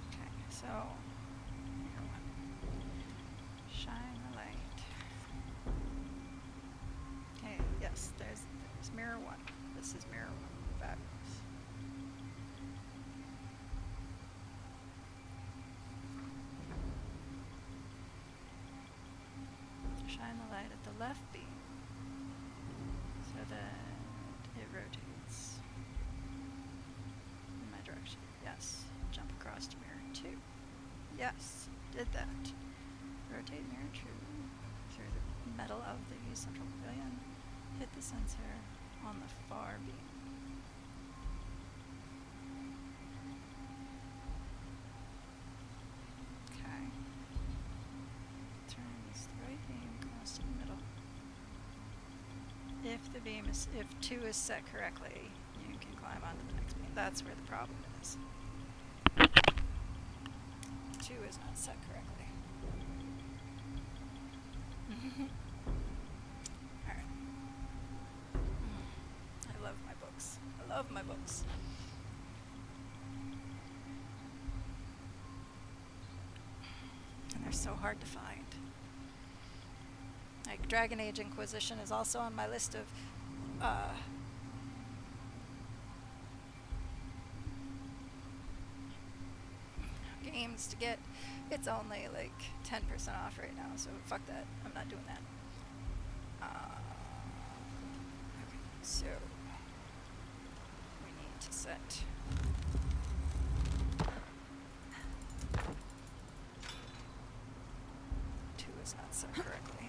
Okay, so. Here one. Shine the light. Okay, yes, there's mirror 1. This is mirror 1. Fabulous. Shine the light at the left beam so that it rotates in my direction. Yes. Jump across to mirror 2. Yes. Did that. Rotate mirror 2 through the metal of the central pavilion. Hit the sensor on the far beam. Okay. Turns the right beam across to the middle. If 2 is set correctly, you can climb onto the next beam. That's where the problem is. 2 is not set correctly. Alright. I love my books. I love my books. And they're so hard to find. Like Dragon Age Inquisition is also on my list of games to get. It's only like 10% off right now, so fuck that. I'm not doing that. Okay, so we need to set. Two is not set correctly.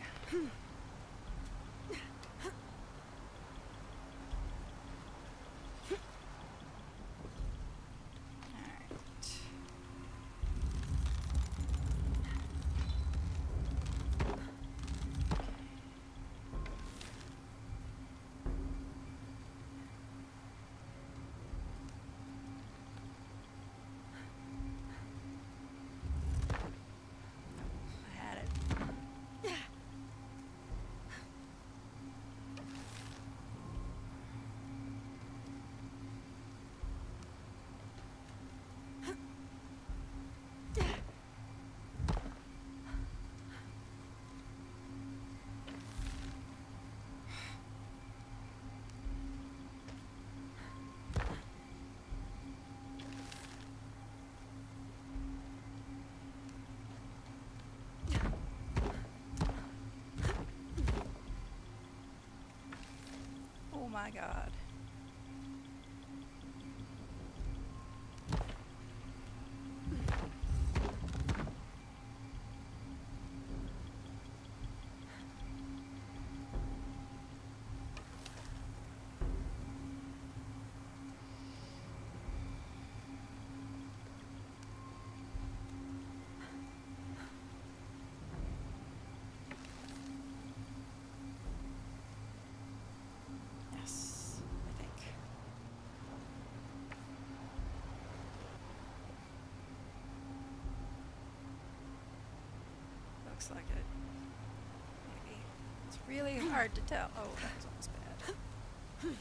my god. Yes, I think. Looks like it. Maybe. It's really hard to tell. Oh, that was almost bad.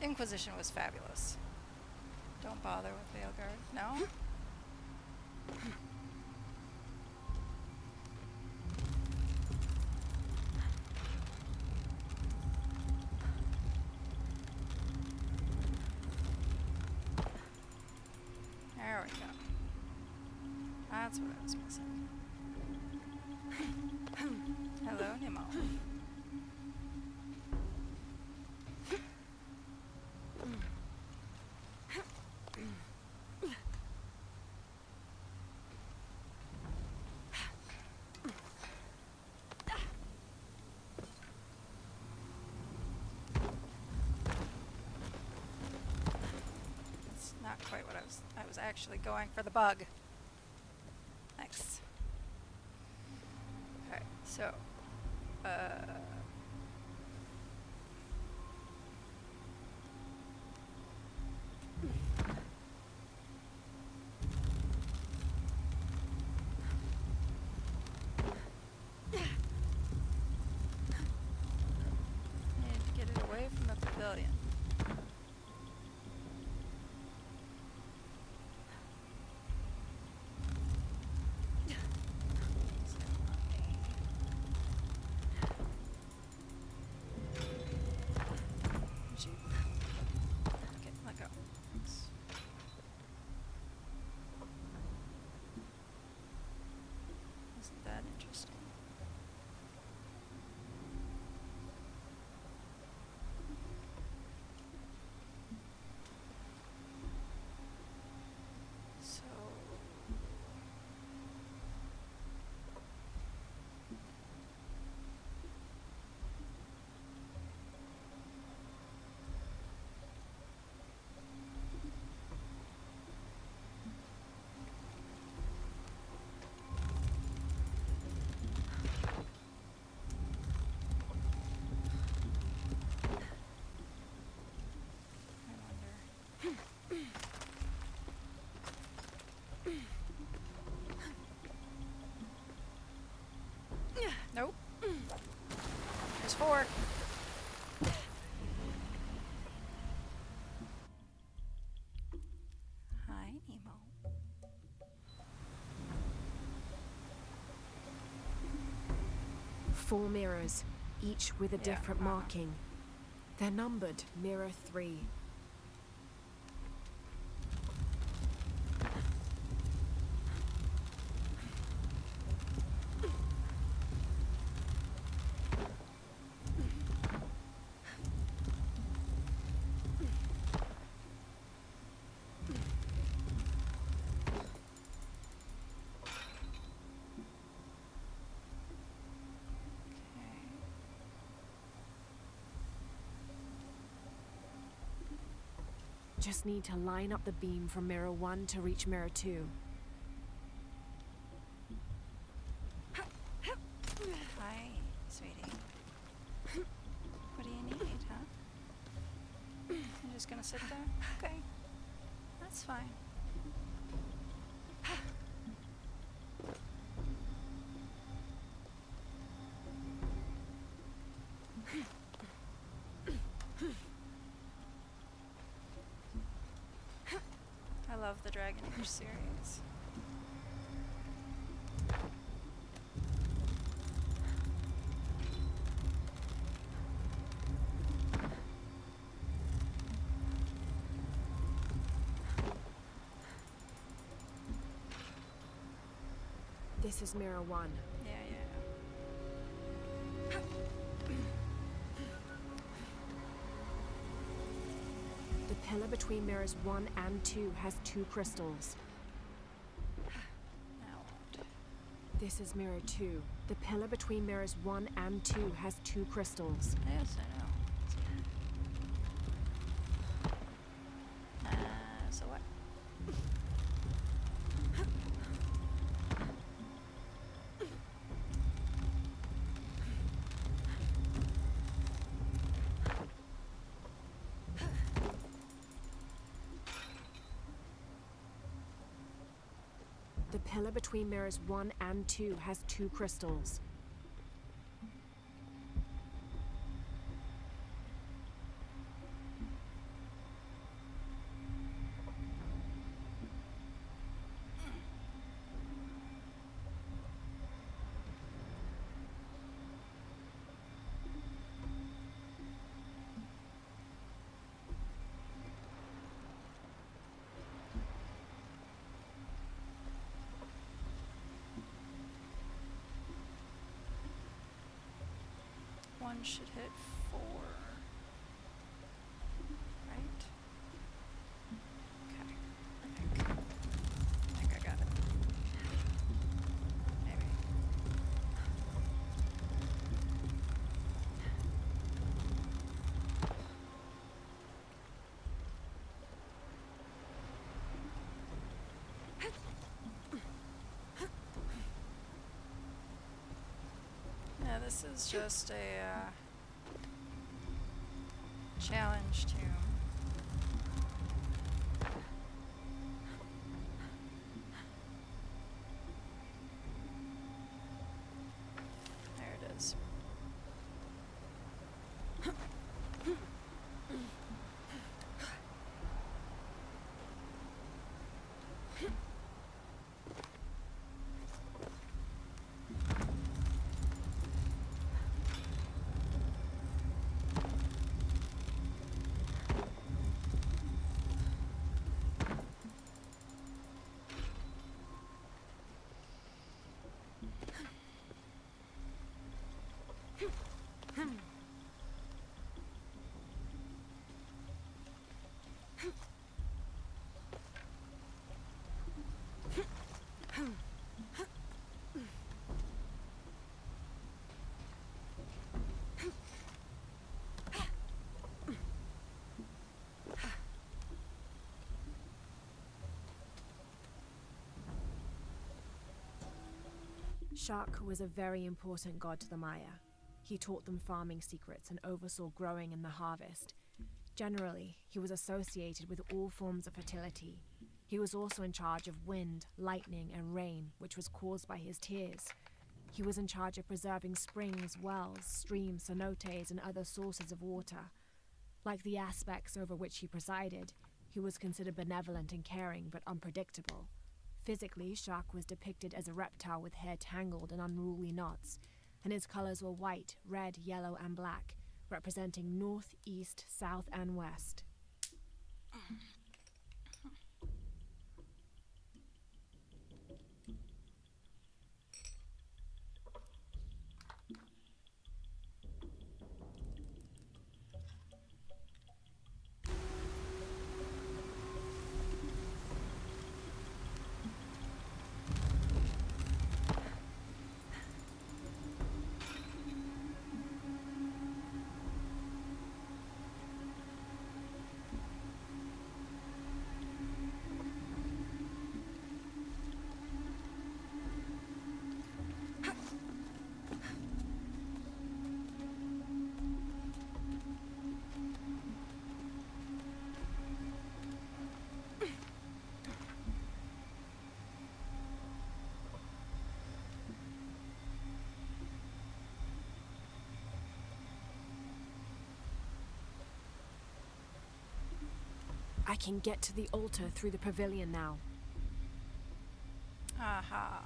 Inquisition was fabulous. Don't bother with Veilguard. No? There we go. That's what I was missing. Hello, Nemo. That's not quite what I was actually going for the bug. Nice. Alright, so need to get it away from the pavilion. Okay, let go. Isn't that interesting? So I wonder. Nope. There's 4. Hi, Nemo. 4 mirrors, each with a Yeah, different marking. They're numbered mirror 3. Just need to line up the beam from mirror 1 to reach mirror 2. Hi, sweetie. What do you need, huh? You're just gonna sit there? Okay. That's fine. I love the Dragon Age series. This is mirror 1. Yeah, yeah. The pillar between mirrors 1 and 2 has 2 crystals. Now what? This is mirror 2. The pillar between mirrors 1 and 2 has 2 crystals. Yes, I know. So what? The pillar between mirrors 1 and 2 has 2 crystals. One should hit 4. Right? Okay. I think I got it. Maybe. Yeah, this is just a challenge tomb. There it is. Shak was a very important god to the Maya. He taught them farming secrets and oversaw growing and the harvest. Generally, he was associated with all forms of fertility. He was also in charge of wind, lightning, and rain, which was caused by his tears. He was in charge of preserving springs, wells, streams, cenotes, and other sources of water. Like the aspects over which he presided, he was considered benevolent and caring, but unpredictable. Physically, Shak was depicted as a reptile with hair tangled in unruly knots, and his colors were white, red, yellow, and black, representing north, east, south, and west. I can get to the altar through the pavilion now. Aha.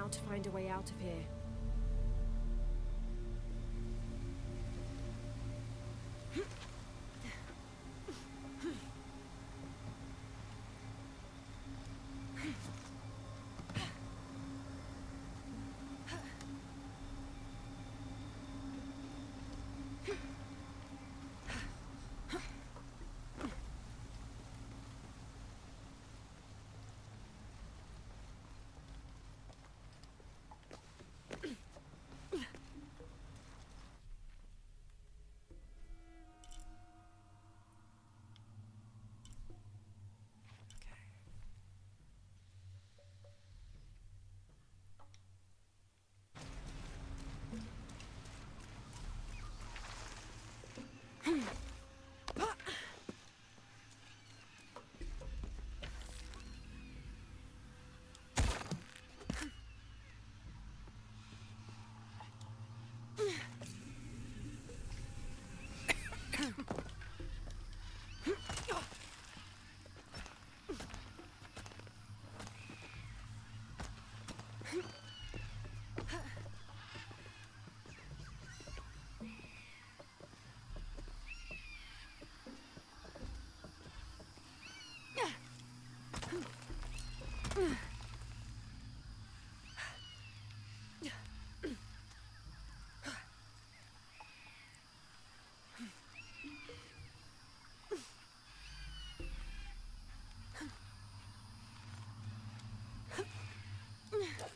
now to find a way out of here.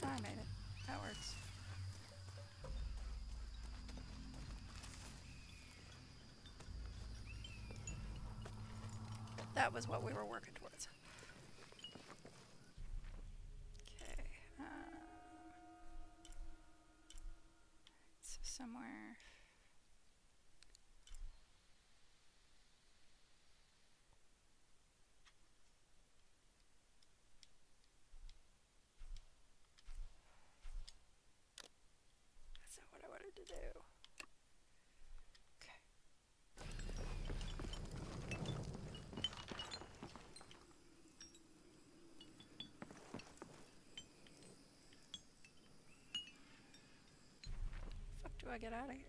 I made it. That works. That was what we were working towards. Okay. So somewhere. That's not what I wanted to do. Fuck do I get out of here?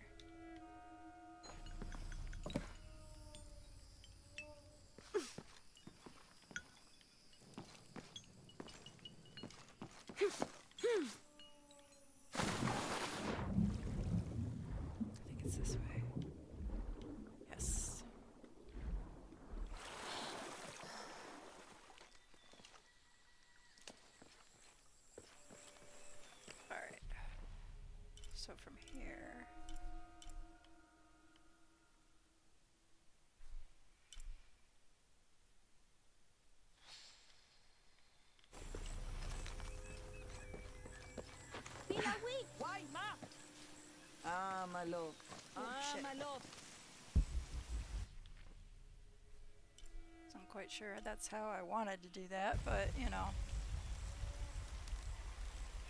I think it's this way. Yes. Alright. So from here. Why, ma? Ah, my love. Oh, shit. my love. So I'm quite sure that's how I wanted to do that, but you know,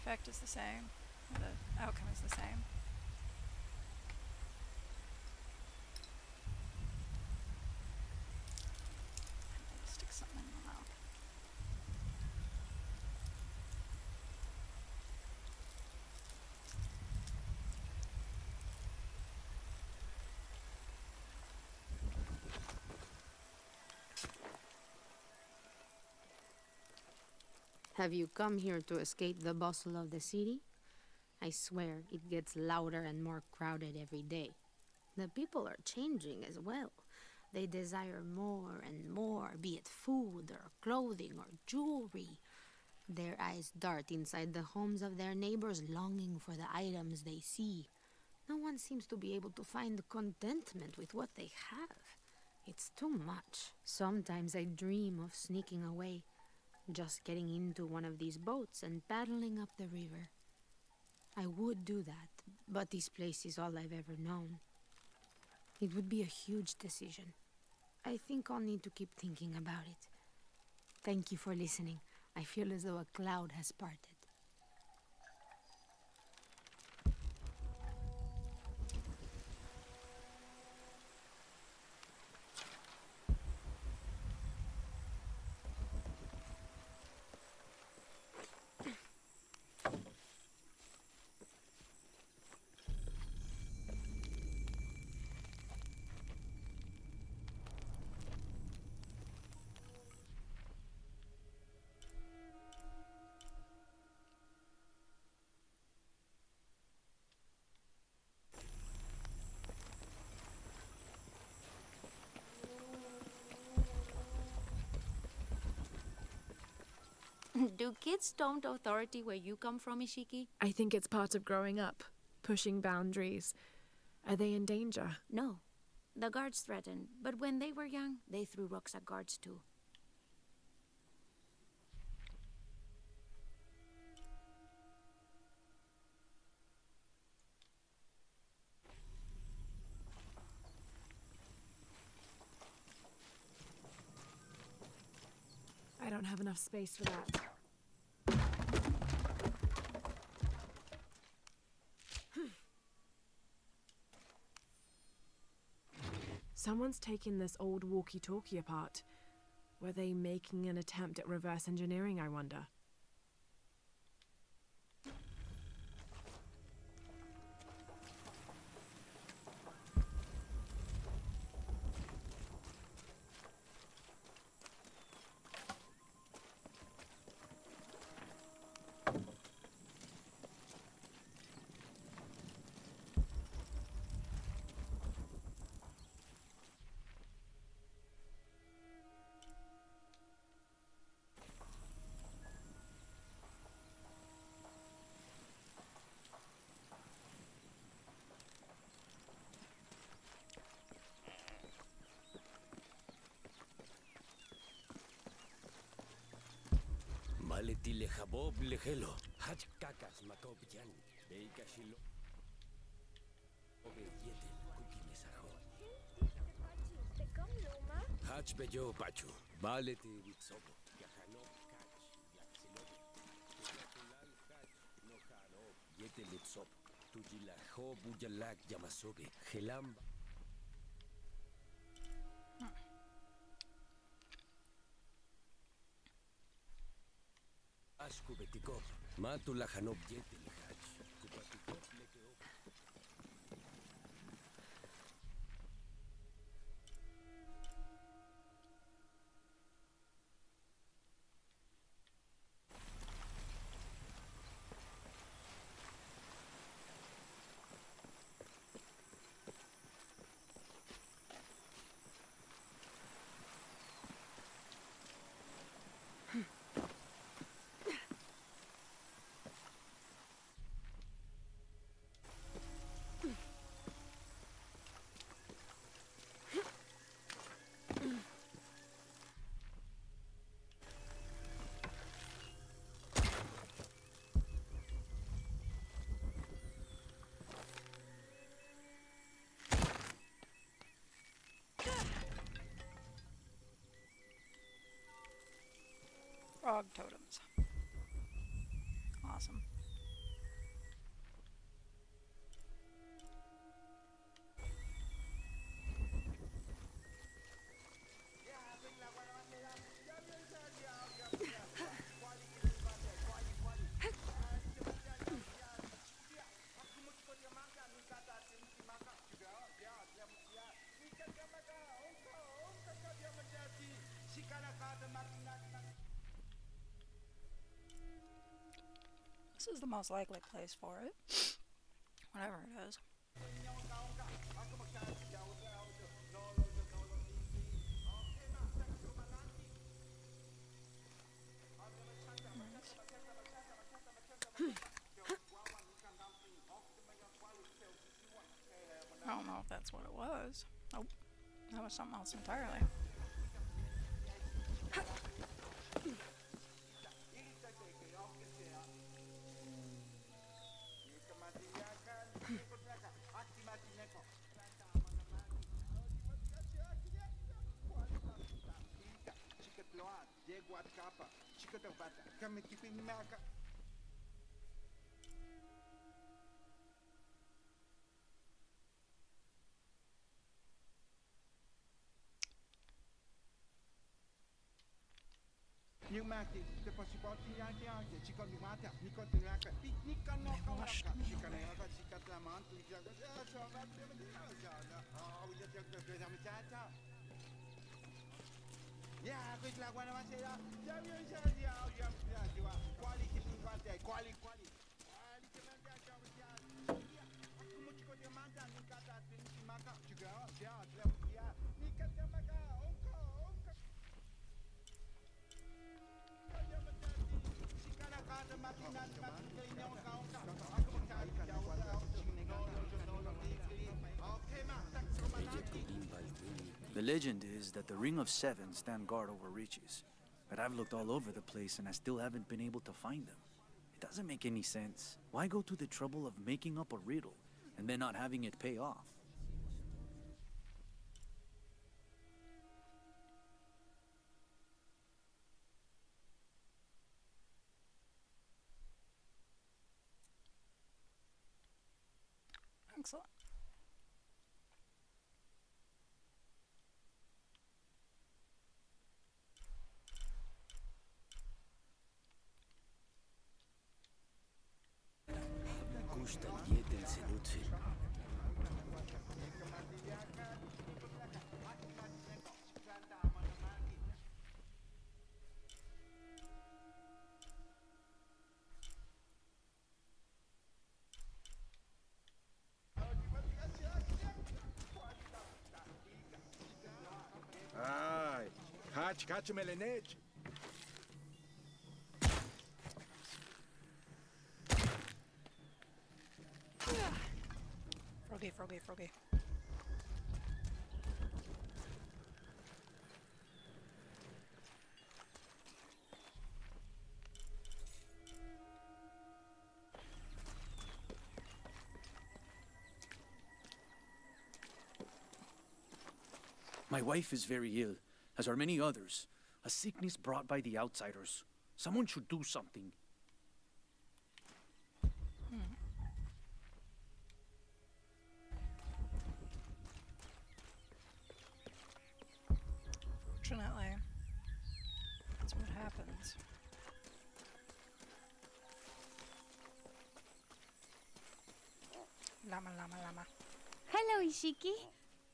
effect is the same, the outcome is the same. I need to stick something in my mouth. Have you come here to escape the bustle of the city? I swear, it gets louder and more crowded every day. The people are changing as well. They desire more and more, be it food or clothing or jewelry. Their eyes dart inside the homes of their neighbors, longing for the items they see. No one seems to be able to find contentment with what they have. It's too much. Sometimes I dream of sneaking away, just getting into one of these boats and paddling up the river. I would do that, but this place is all I've ever known. It would be a huge decision. I think I'll need to keep thinking about it. Thank you for listening. I feel as though a cloud has parted. Do kids don't authority where you come from, Ishiki? I think it's part of growing up, pushing boundaries. Are they in danger? No. The guards threatened, but when they were young, they threw rocks at guards too. I don't have enough space for that. Someone's taking this old walkie-talkie apart. Were they making an attempt at reverse engineering, I wonder? Maleti lehabob lehelo. Hach kakas makob yan. Beika shilo. Obe yetel kuki mesaho. Hach beyo pachu. Baleti bitsobo. Yahano kach. Yaxilobe. Tuyatulal hach. No hano. Yetel itsop. Tujilaho buyalak yamasobe. Gelamba. Ashku betikop, matu la hanop yete le hach, kupatikop lekeo. Frog totems. Awesome. This is the most likely place for it. Whatever it is. I don't know if that's what it was. Nope. That was something else entirely. The legend is that the Ring of Seven stand guard over riches. But I've looked all over the place and I still haven't been able to find them. It doesn't make any sense. Why go to the trouble of making up a riddle and then not having it pay off? Excellent. Ai, hach melenej. Froggy, froggy, froggy. My wife is very ill, as are many others. A sickness brought by the outsiders. Someone should do something. Fortunately, that's what happens. Llama, llama, llama. Hello, Ishiki.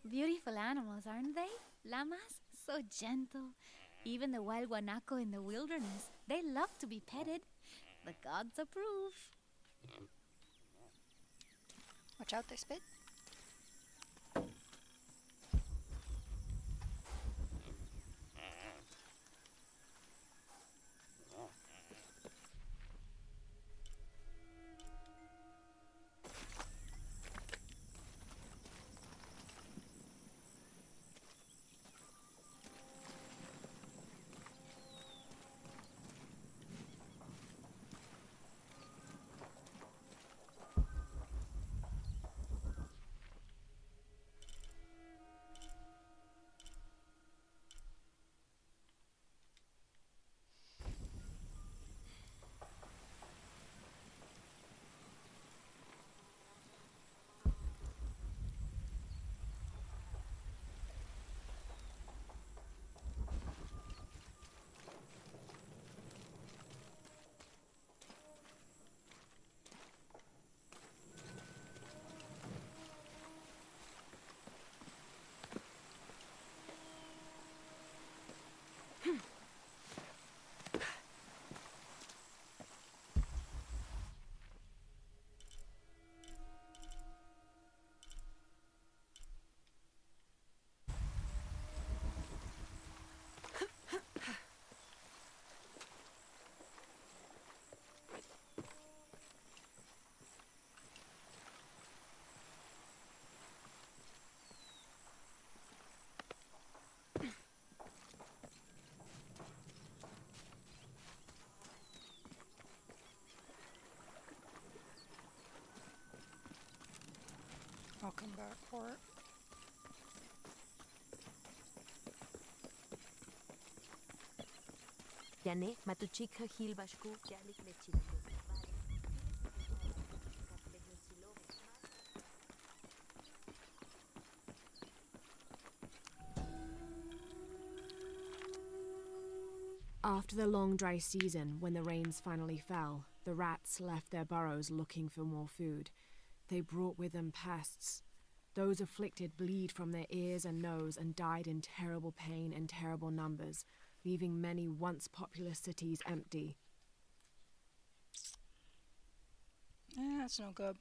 Beautiful animals, aren't they? Llamas, so gentle. Even the wild guanaco in the wilderness, they love to be petted. The gods approve. Watch out, they spit. I'll come back for it. Yane, matuchika hilbashku, yalik lechiko. After the long dry season, when the rains finally fell, the rats left their burrows looking for more food. They brought with them pests. Those afflicted bleed from their ears and nose and died in terrible pain and terrible numbers, leaving many once populous cities empty. That's no good.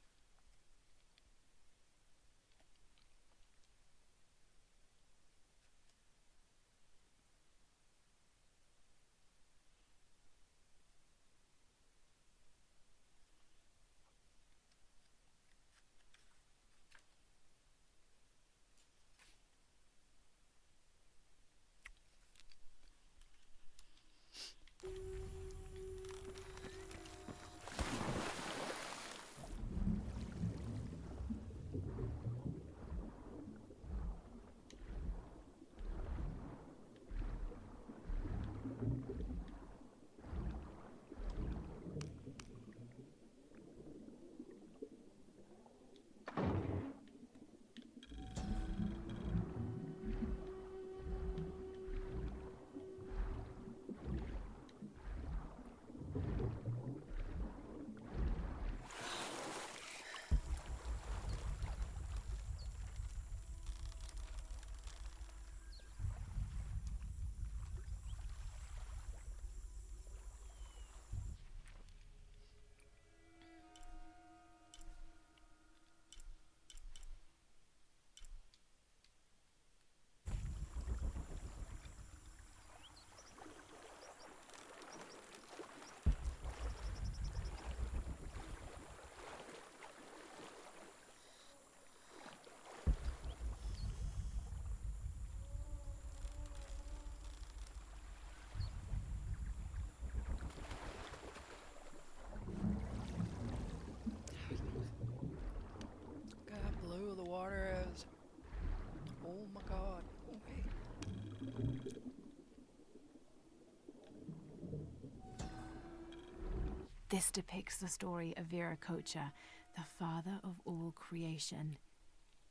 This depicts the story of Viracocha, the father of all creation.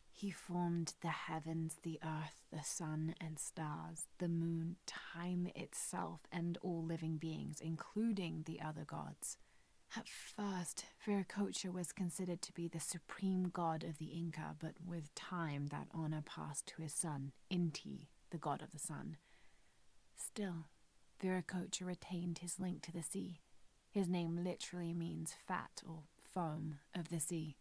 He formed the heavens, the earth, the sun and stars, the moon, time itself, and all living beings, including the other gods. At first, Viracocha was considered to be the supreme god of the Inca, but with time that honor passed to his son, Inti, the god of the sun. Still, Viracocha retained his link to the sea. His name literally means fat or foam of the sea.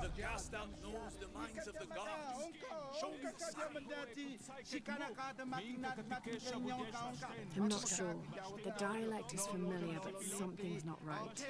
The cast out knows the minds of the gods. Show me the I'm not sure. The dialect is familiar, but something's not right.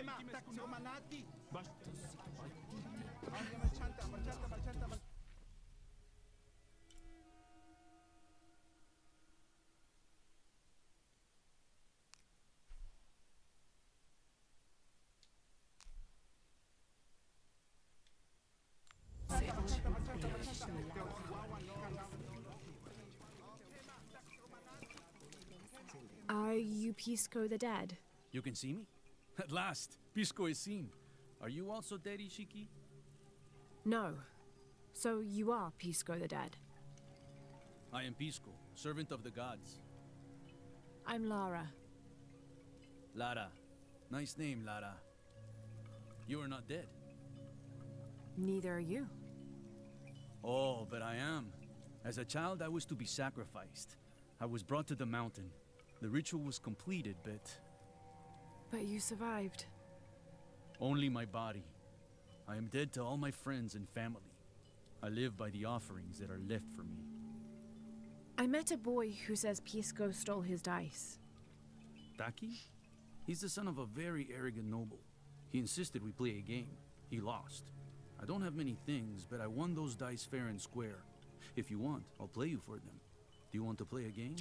Are you Pisco the Dead? You can see me? At last, Pisco is seen. Are you also dead, Ishiki? No. So you are Pisco the Dead? I am Pisco, servant of the gods. I'm Lara. Lara. Nice name, Lara. You are not dead. Neither are you. Oh, but I am. As a child, I was to be sacrificed. I was brought to the mountain. The ritual was completed, but But you survived. only my body. I am dead to all my friends and family. I live by the offerings that are left for me. I met a boy who says Pisco stole his dice. Taki? He's the son of a very arrogant noble. He insisted we play a game. He lost. I don't have many things, but I won those dice fair and square. If you want, I'll play you for them. Do you want to play a game?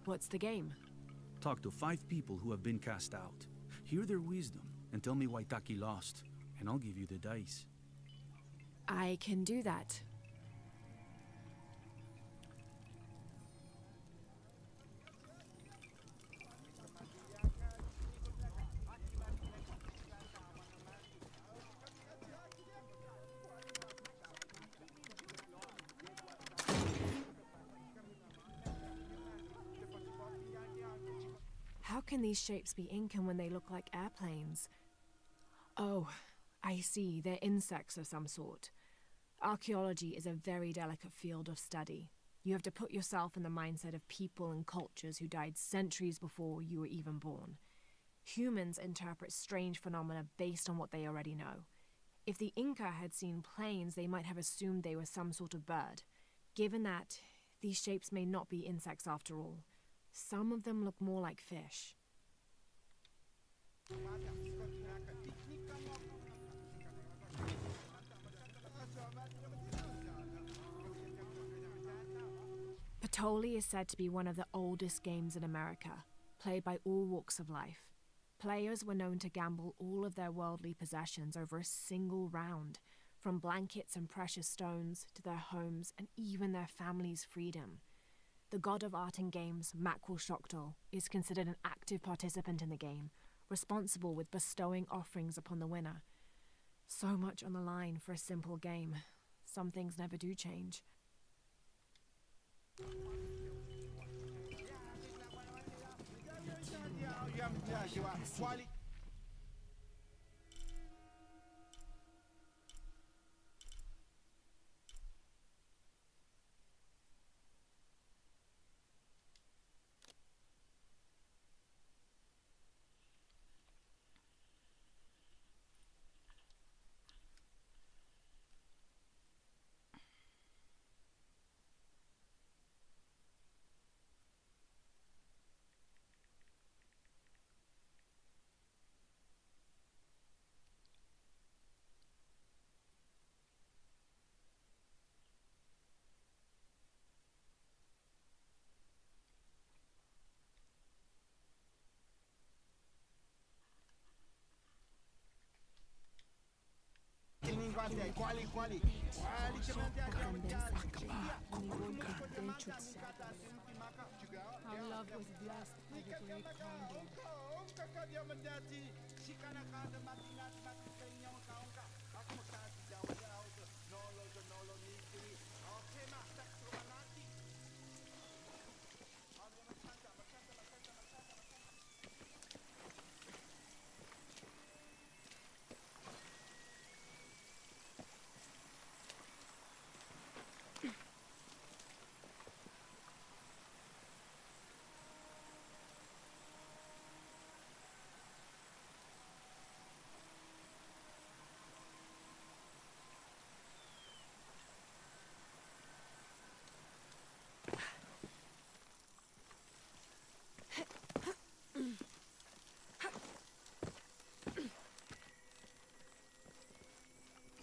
What's the game? Talk to 5 people who have been cast out. Hear their wisdom and tell me why Taki lost, and I'll give you the dice. I can do that. How can these shapes be Incan when they look like airplanes? Oh, I see. They're insects of some sort. Archaeology is a very delicate field of study. You have to put yourself in the mindset of people and cultures who died centuries before you were even born. Humans interpret strange phenomena based on what they already know. If the Inca had seen planes, they might have assumed they were some sort of bird. Given that, these shapes may not be insects after all. Some of them look more like fish. Patoli is said to be one of the oldest games in America, played by all walks of life. Players were known to gamble all of their worldly possessions over a single round, from blankets and precious stones to their homes and even their family's freedom. The god of art and games, Makwilshoktol, is considered an active participant in the game, responsible with bestowing offerings upon the winner. So much on the line for a simple game. Some things never do change. Our love was blessed by the great condor.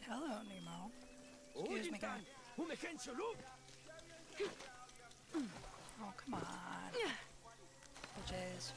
Hello, Nemo. Excuse me, guy. Oh, come on. Bitches.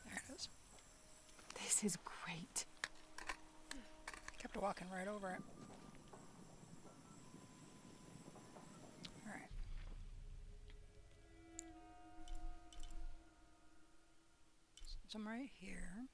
There it is. This is great. Kept walking right over it. Alright. So I'm right here.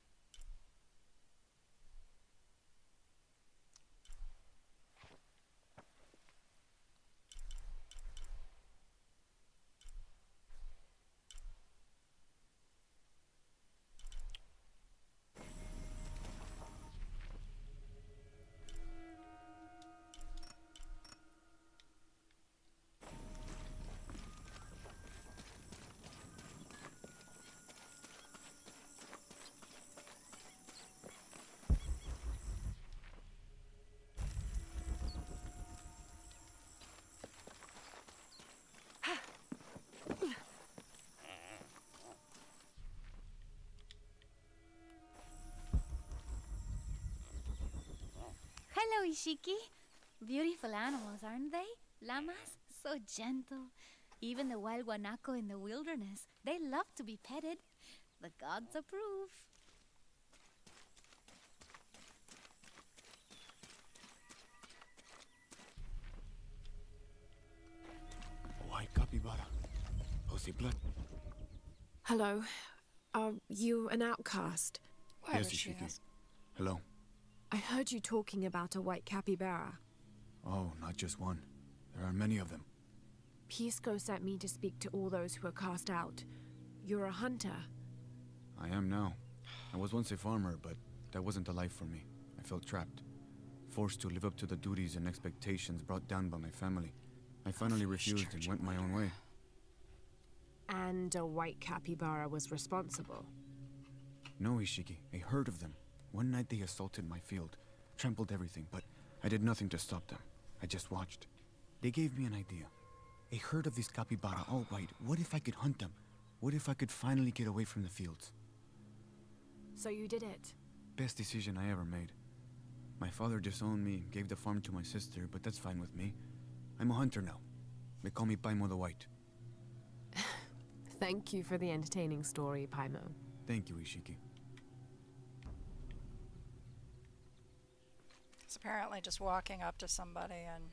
Hello, Ishiki. Beautiful animals, aren't they? Llamas? So gentle. Even the wild guanaco in the wilderness. They love to be petted. The gods approve. White capybara. Pussy blood. Hello. Are you an outcast? Why Yes, would she Ishiki. ask? Hello. I heard you talking about a white capybara. Oh, not just one. There are many of them. Pisco sent me to speak to all those who are cast out. You're a hunter. I am now. I was once a farmer, but that wasn't the life for me. I felt trapped. Forced to live up to the duties and expectations brought down by my family. I finally refused and went my own way. And a white capybara was responsible. No, Ishiki. A herd of them. One night they assaulted my field, trampled everything, but I did nothing to stop them. I just watched. They gave me an idea. A herd of these capybara, all white. What if I could hunt them? What if I could finally get away from the fields? So you did it. Best decision I ever made. My father disowned me, gave the farm to my sister, but that's fine with me. I'm a hunter now. They call me Paimo the White. Thank you for the entertaining story, Paimo. Thank you, Ishiki. It's apparently just walking up to somebody and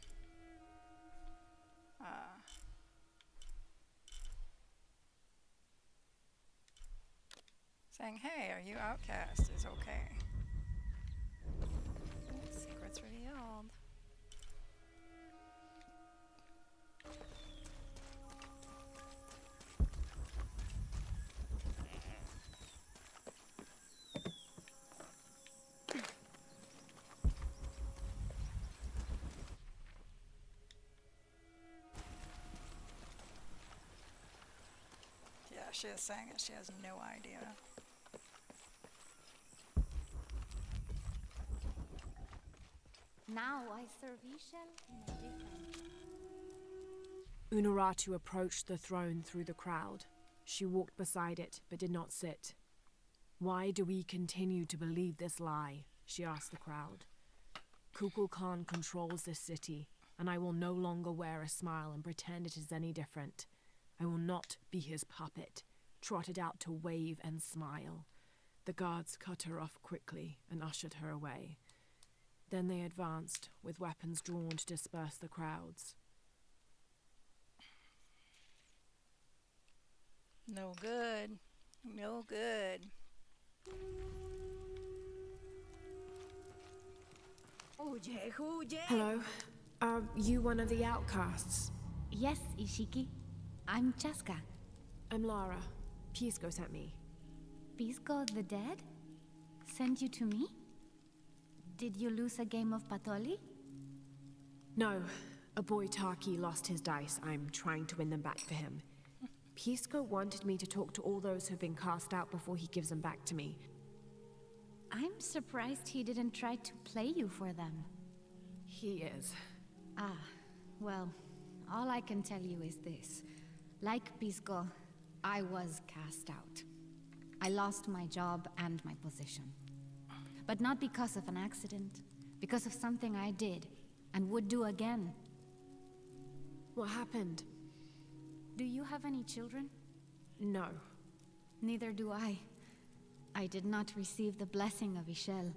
saying, "Hey, are you outcast?" is okay. Secrets revealed. Yeah, she is saying it. She has no idea. Now I serve Ishel in a different. Unuratu approached the throne through the crowd. She walked beside it, but did not sit. Why do we continue to believe this lie? She asked the crowd. Kukulkan controls this city, and I will no longer wear a smile and pretend it is any different. I will not be his puppet, trotted out to wave and smile. The guards cut her off quickly and ushered her away. Then they advanced, with weapons drawn to disperse the crowds. No good. No good. Hello? Are you one of the outcasts? Yes, Ishiki. I'm Chaska. I'm Lara. Pisco sent me. Pisco the dead? Sent you to me? Did you lose a game of Patoli? No. A boy Taki lost his dice. I'm trying to win them back for him. Pisco wanted me to talk to all those who've been cast out before he gives them back to me. I'm surprised he didn't try to play you for them. He is. Ah, well, all I can tell you is this. Like Pisco, I was cast out. I lost my job and my position. But not because of an accident, because of something I did, and would do again. What happened? Do you have any children? No. Neither do I. I did not receive the blessing of Ishel.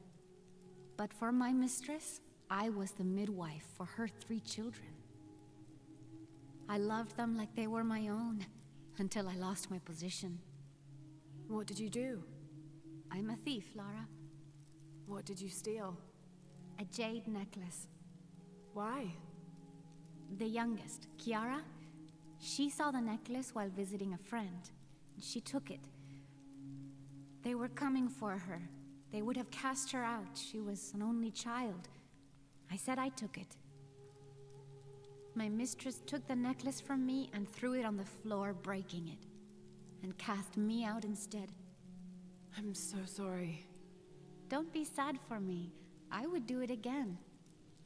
But for my mistress, I was the midwife for her 3 children. I loved them like they were my own, until I lost my position. What did you do? I'm a thief, Lara. What did you steal? A jade necklace. Why? The youngest, Kiara, she saw the necklace while visiting a friend. She took it. They were coming for her. They would have cast her out. She was an only child. I said I took it. My mistress took the necklace from me and threw it on the floor, breaking it, and cast me out instead. I'm so sorry. Don't be sad for me. I would do it again.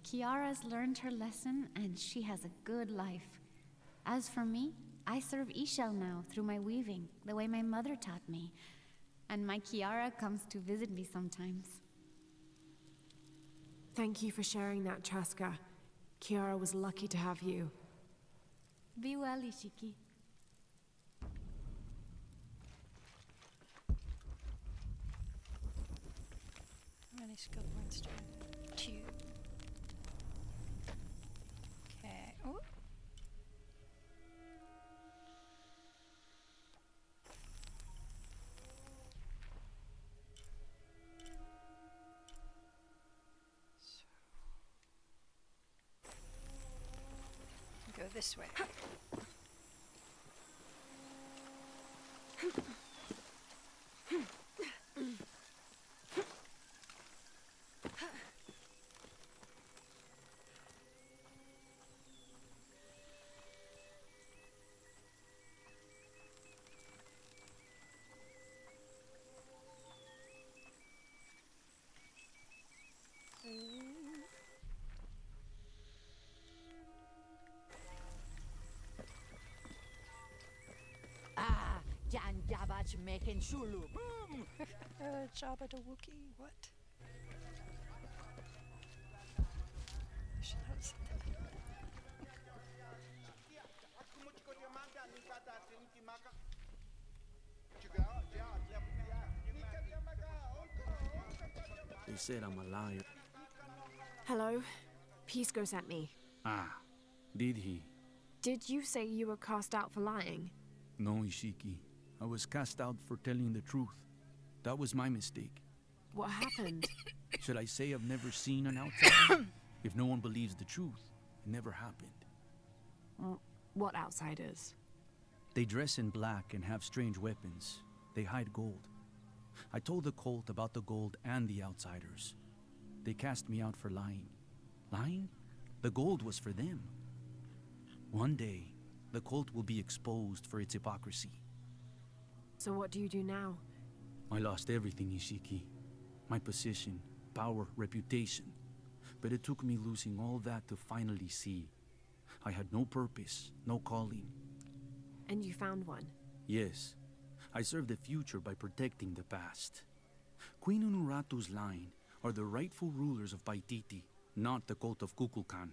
Kiara's learned her lesson, and she has a good life. As for me, I serve Ishel now through my weaving, the way my mother taught me. And my Kiara comes to visit me sometimes. Thank you for sharing that, Chaska. Kiara was lucky to have you. Be well, Ishiki. How many skill points do I have? 2. Okay. Oh. Go this way. Jan Jabach making Shulu. Jabba the Wookiee, what? I should have said that. They said I'm a liar. Hello? Pisco sent me. Ah, did he? Did you say you were cast out for lying? No, Ishiki. I was cast out for telling the truth. That was my mistake. What happened? Should I say I've never seen an outsider? If no one believes the truth, it never happened. What outsiders? They dress in black and have strange weapons. They hide gold. I told the cult about the gold and the outsiders. They cast me out for lying. Lying? The gold was for them. One day, the cult will be exposed for its hypocrisy. So what do you do now? I lost everything, Ishiki. My position, power, reputation. But it took me losing all that to finally see. I had no purpose, no calling. And you found one? Yes, I serve the future by protecting the past. Queen Unuratu's line are the rightful rulers of Paititi, not the cult of Kukulkan.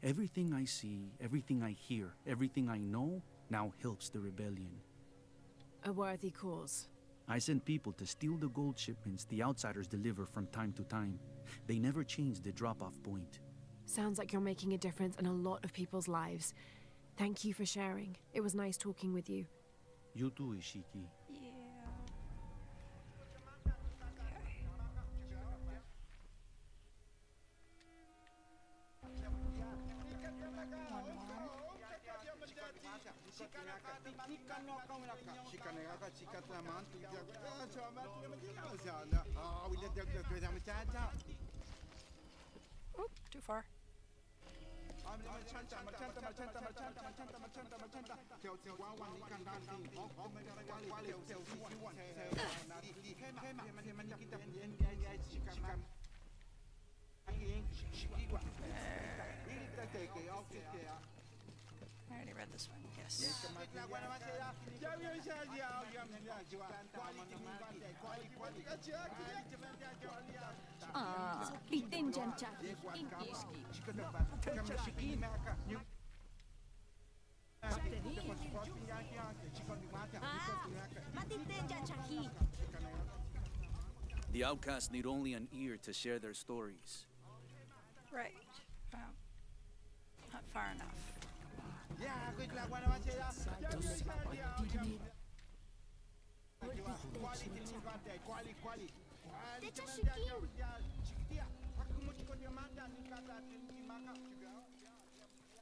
Everything I see, everything I hear, everything I know now helps the rebellion. A worthy cause. I send people to steal the gold shipments the outsiders deliver from time to time. They never change the drop-off point. Sounds like you're making a difference in a lot of people's lives. Thank you for sharing. It was nice talking with you. You too, Ishiki. Yeah. Oop, too far. I already read this one, yes. Bitin dyan, Chucky. Matitin dyan, Chucky. The outcasts need only an ear to share their stories. Right. Well, not far enough.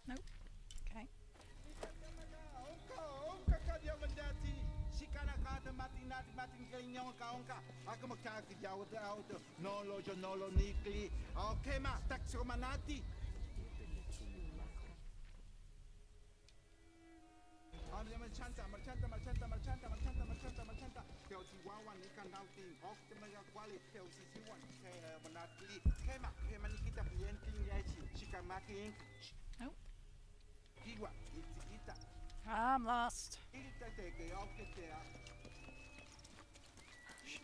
Nope. Okay. Nope. I'm lost.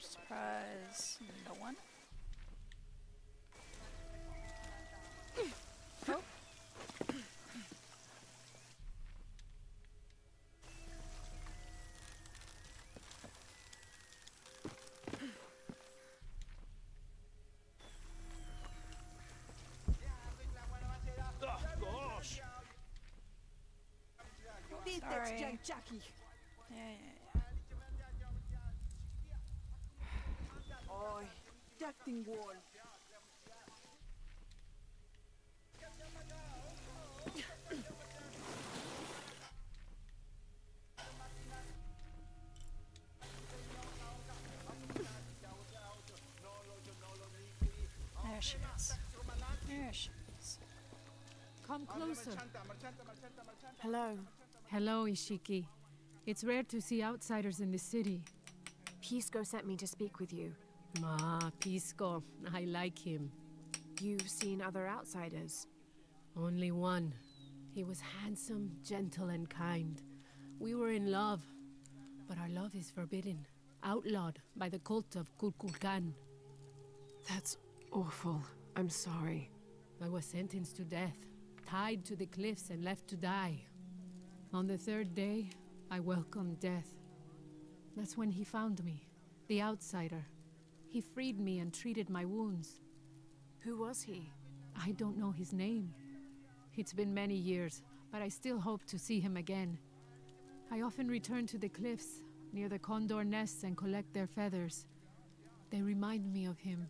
Surprise, no one. Oh. Gosh! Sorry. Chucky. Yeah. Oi, acting wall. There she is. There she is. Come closer. Hello. Hello, Ishiki. It's rare to see outsiders in the city. Pisco sent me to speak with you. Ah, Pisco. I like him. You've seen other outsiders. Only one. He was handsome, gentle, and kind. We were in love. But our love is forbidden. Outlawed by the cult of Kulkulkan. That's awful. I'm sorry. I was sentenced to death. Tied to the cliffs and left to die. On the third day, I welcomed death. That's when he found me, the outsider. He freed me and treated my wounds. Who was he? I don't know his name. It's been many years, but I still hope to see him again. I often return to the cliffs near the condor nests and collect their feathers. They remind me of him.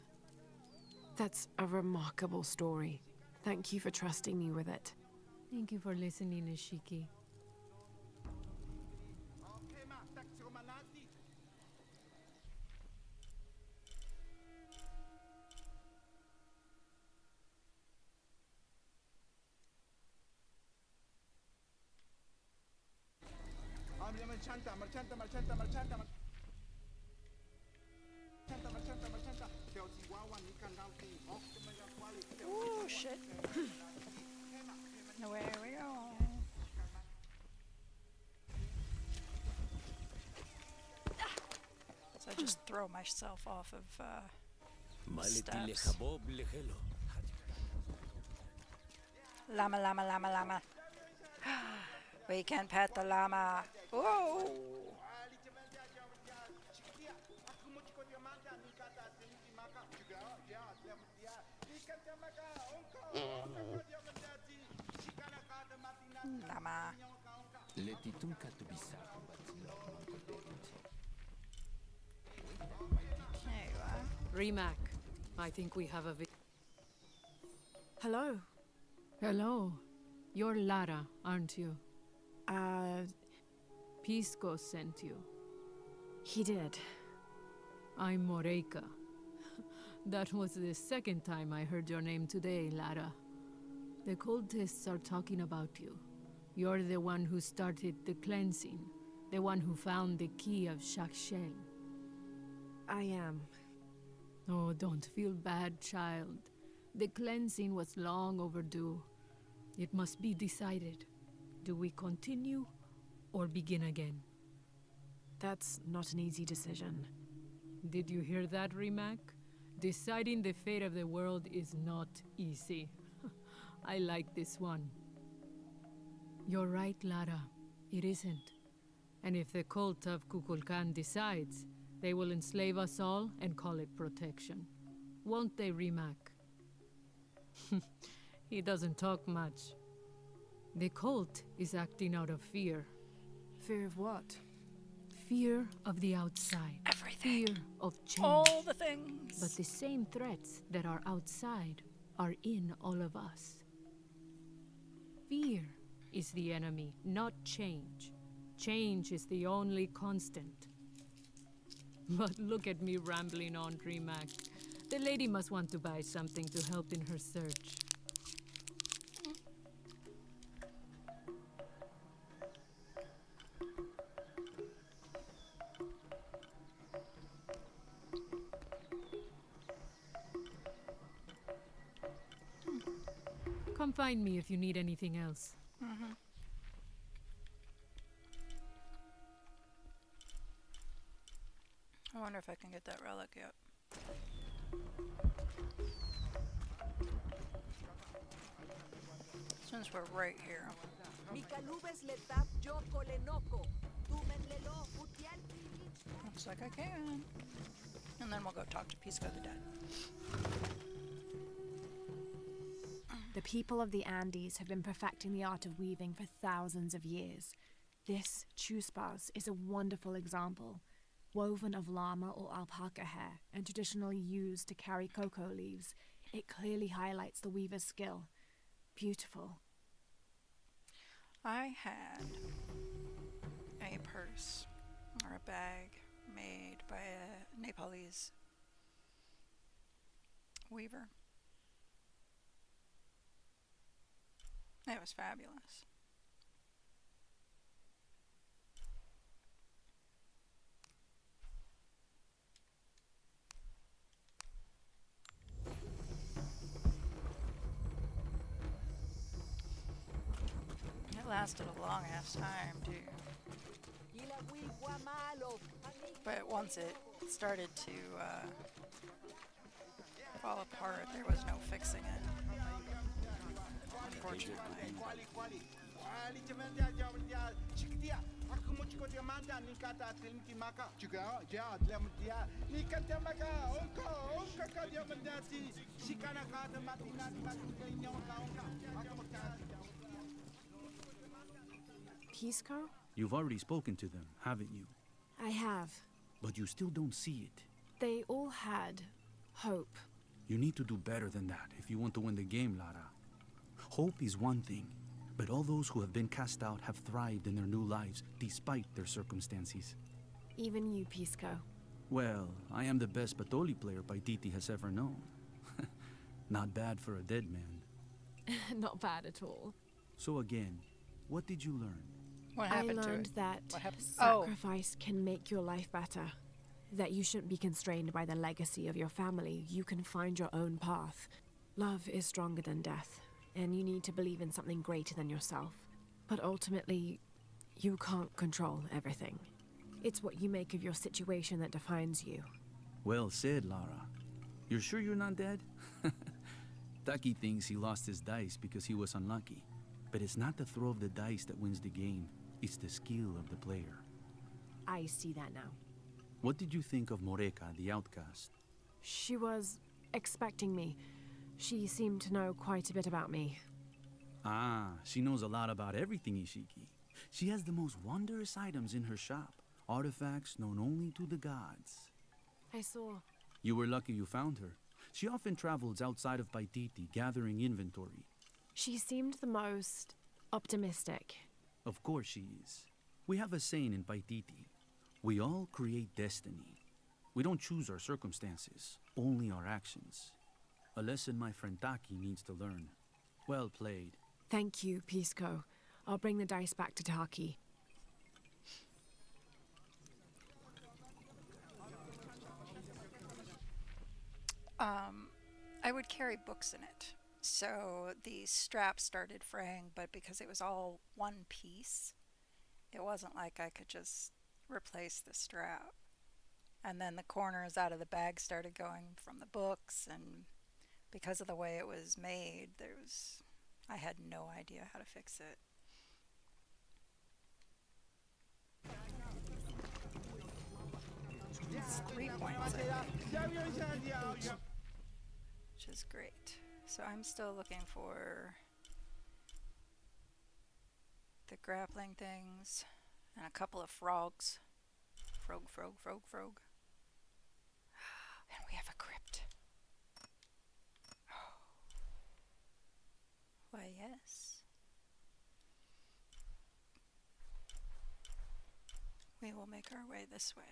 That's a remarkable story. Thank you for trusting me with it. Thank you for listening, Ishiki. Ooh, shit. Away we go. So I just throw myself off of steps. Llama, llama, llama, llama. We can pet the llama. Whoa! Llama. There you are. Rimac, I think we have a Hello. Hello. You're Lara, aren't you? Pisco sent you. He did. I'm Moreika. That was the second time I heard your name today, Lara. The cultists are talking about you. You're the one who started the cleansing, the one who found the key of Shakshel. I am. Oh, don't feel bad, child. The cleansing was long overdue. It must be decided. Do we continue or begin again? That's not an easy decision. Did you hear that, Rimac? Deciding the fate of the world is not easy. I like this one. You're right, Lara. It isn't. And if the cult of Kukulkan decides, they will enslave us all and call it protection. Won't they, Rimac? He doesn't talk much. The cult is acting out of fear. Fear of what? Fear of the outside. Everything. Fear of change. All the things. But the same threats that are outside are in all of us. Fear is the enemy, not change. Change is the only constant. But look at me rambling on, Rimac. The lady must want to buy something to help in her search. Come find me if you need anything else. Mm-hmm. I wonder if I can get that relic yet. Since we're right here. Looks like I can. And then we'll go talk to Pisco the Dead. The people of the Andes have been perfecting the art of weaving for thousands of years. This chuspas is a wonderful example. Woven of llama or alpaca hair and traditionally used to carry cocoa leaves, it clearly highlights the weaver's skill. Beautiful. I had a purse or a bag made by a Nepalese weaver. It was fabulous. It lasted a long ass time, too. But once it started to fall apart, there was no fixing it. Unfortunately. Pisco? You've already spoken to them, haven't you? I have. But you still don't see it. They all had hope. You need to do better than that if you want to win the game, Lara. Hope is one thing, but all those who have been cast out have thrived in their new lives despite their circumstances. Even you, Pisco. Well, I am the best Batoli player Paititi has ever known. Not bad for a dead man. Not bad at all. So again, what did you learn? What I happened to learned it? that What happened? Oh. sacrifice can make your life better. That you shouldn't be constrained by the legacy of your family. You can find your own path. Love is stronger than death, and you need to believe in something greater than yourself. But ultimately, you can't control everything. It's what you make of your situation that defines you. Well said, Lara. You're sure you're not dead? Taki thinks he lost his dice because he was unlucky. But it's not the throw of the dice that wins the game. It's the skill of the player. I see that now. What did you think of Moreka, the outcast? She was expecting me. She seemed to know quite a bit about me. Ah, she knows a lot about everything, Ishiki. She has the most wondrous items in her shop. Artifacts known only to the gods. I saw. You were lucky you found her. She often travels outside of Paititi, gathering inventory. She seemed the most optimistic. Of course she is. We have a saying in Paititi. We all create destiny. We don't choose our circumstances, only our actions. A lesson my friend Taki needs to learn. Well played. Thank you, Pisco. I'll bring the dice back to Taki. I would carry books in it. So the strap started fraying, but because it was all one piece, it wasn't like I could just replace the strap. And then the corners out of the bag started going from the books, and because of the way it was made, I had no idea how to fix it. It's 3 points, which is great. So I'm still looking for the grappling things and a couple of frogs. Frog. And we have a crypt. Why, yes. We will make our way this way.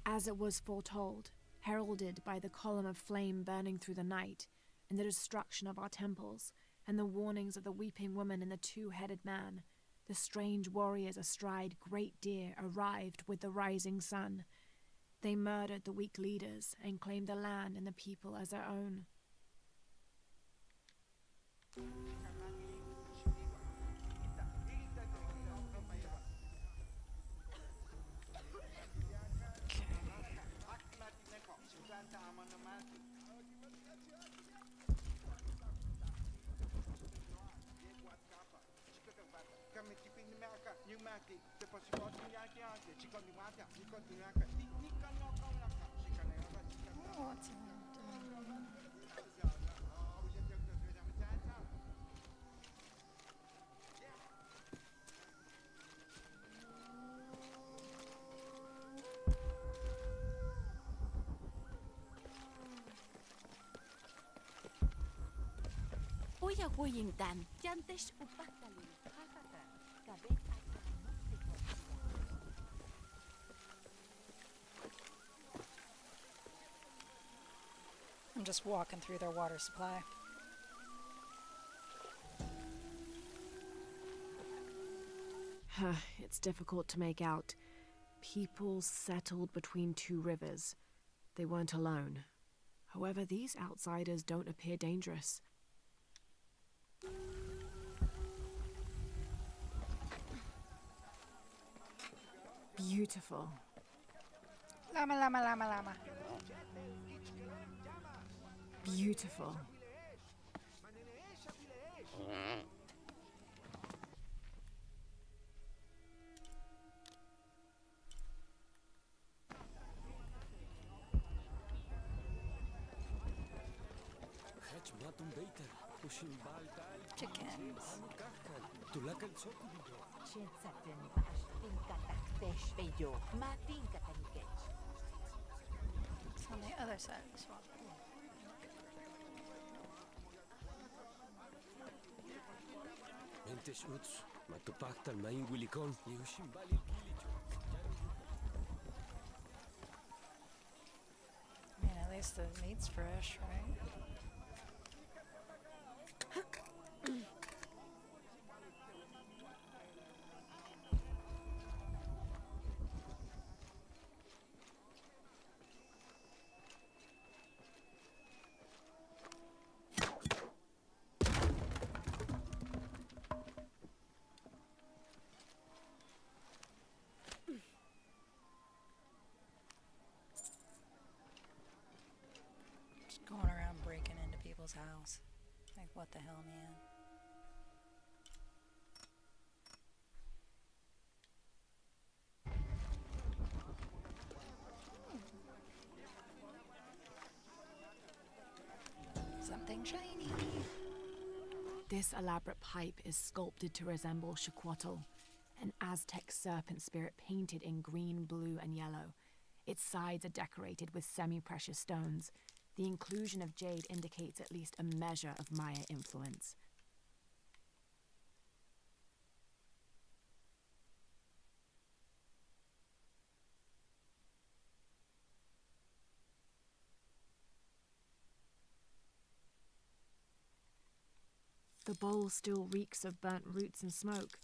As it was foretold, heralded by the column of flame burning through the night, and the destruction of our temples, and the warnings of the weeping woman and the two-headed man, the strange warriors astride great deer arrived with the rising sun. They murdered the weak leaders and claimed the land and the people as their own. Oh, what's in it? Oya huyingtan, yantesh upatali, hakaka, kabek I'm just walking through their water supply. It's difficult to make out. People settled between two rivers. They weren't alone. However, these outsiders don't appear dangerous. Beautiful. Llama, llama, llama, llama. Beautiful. Chickens. It's on the other side of the swamp. I mean, at least the meat's fresh, right? Just going around breaking into people's house. Like, what the hell, man? Something shiny. This elaborate pipe is sculpted to resemble Xicuatl, an Aztec serpent spirit painted in green, blue, and yellow. Its sides are decorated with semi-precious stones. The inclusion of jade indicates at least a measure of Maya influence. The bowl still reeks of burnt roots and smoke,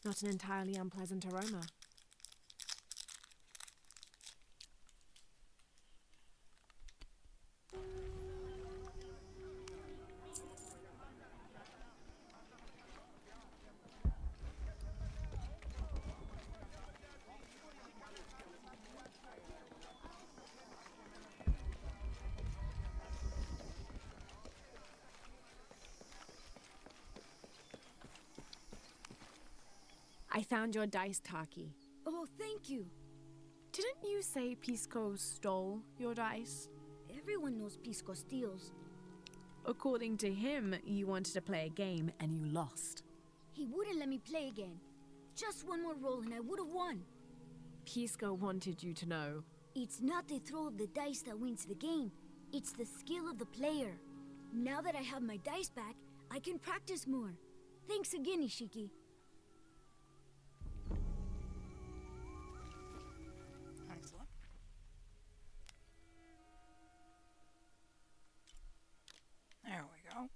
not an entirely unpleasant aroma. I found your dice, Taki. Oh, thank you. Didn't you say Pisco stole your dice? Everyone knows Pisco steals. According to him, you wanted to play a game and you lost. He wouldn't let me play again. Just one more roll and I would have won. Pisco wanted you to know. It's not the throw of the dice that wins the game. It's the skill of the player. Now that I have my dice back, I can practice more. Thanks again, Ishiki. Excellent. There we go.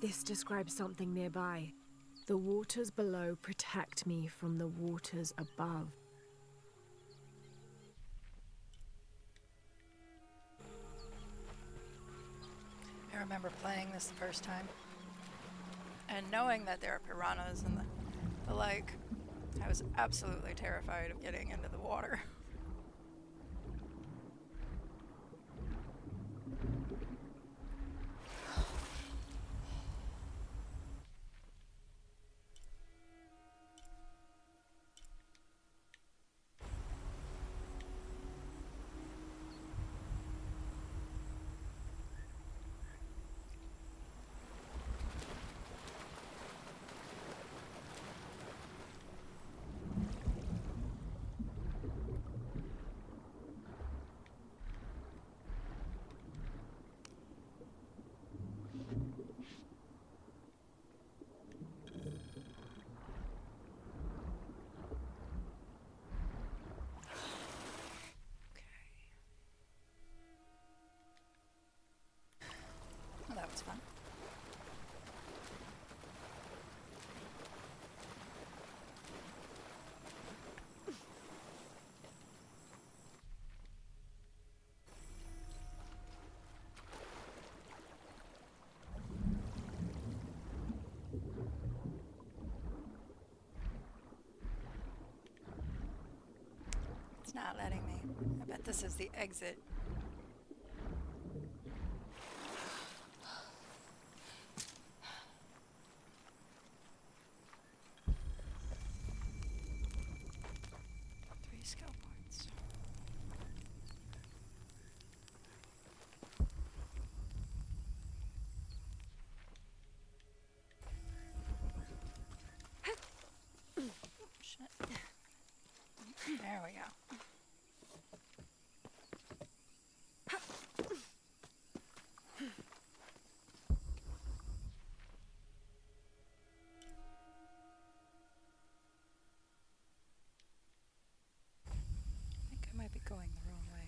This describes something nearby. The waters below protect me from the waters above. I remember playing this the first time and knowing that there are piranhas and the like. I was absolutely terrified of getting into the water. It's not letting me. I bet this is the exit. Three skill points. Shit. There we go. I think I might be going the wrong way.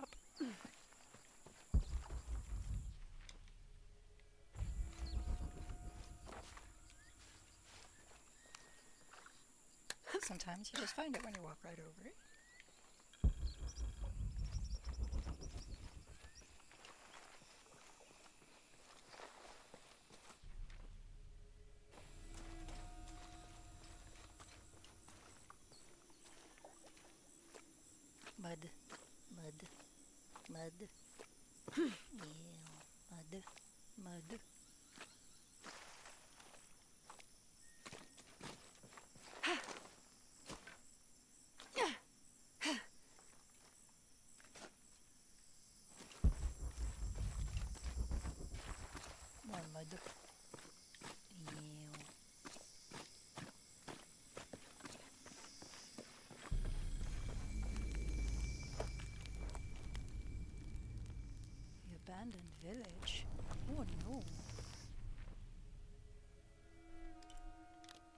Up. Sometimes you just find it when you walk right over it. Mud, mud, mud. Yeah, mud, mud. More mud. Yeah. The abandoned village. Oh no.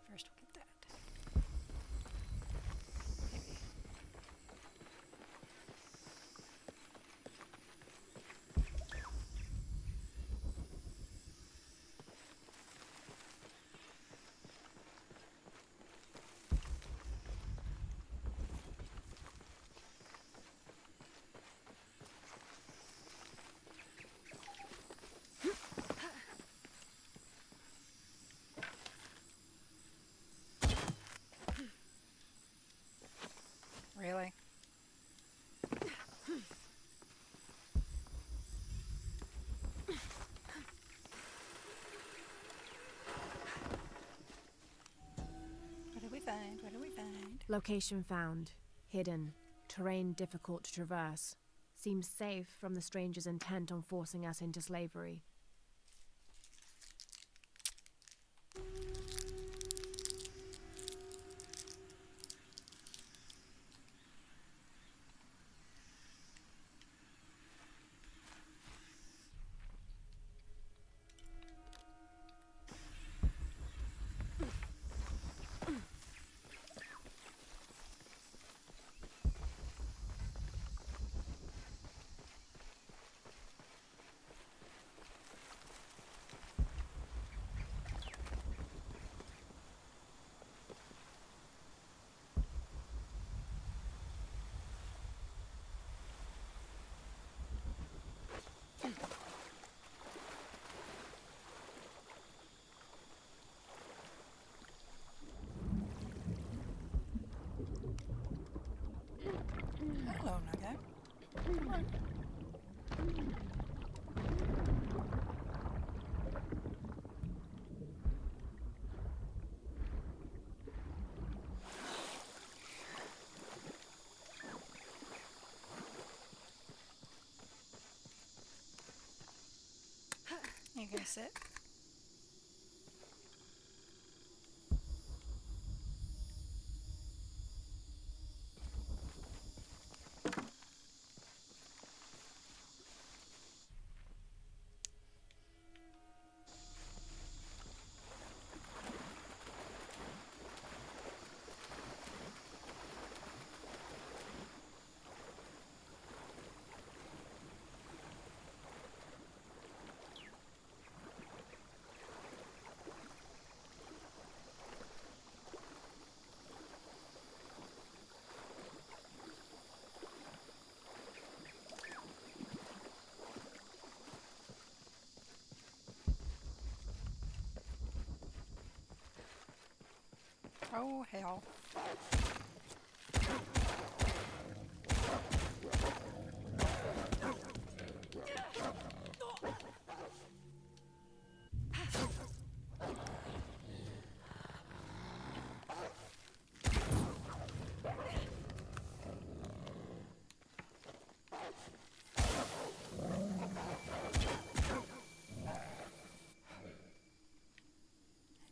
First we'll get that. Maybe. Really? What do we find? What do we find? Location found. Hidden. Terrain difficult to traverse. Seems safe from the stranger's intent on forcing us into slavery. Hello, Nugget. Come on. You gonna sit? Oh, hell.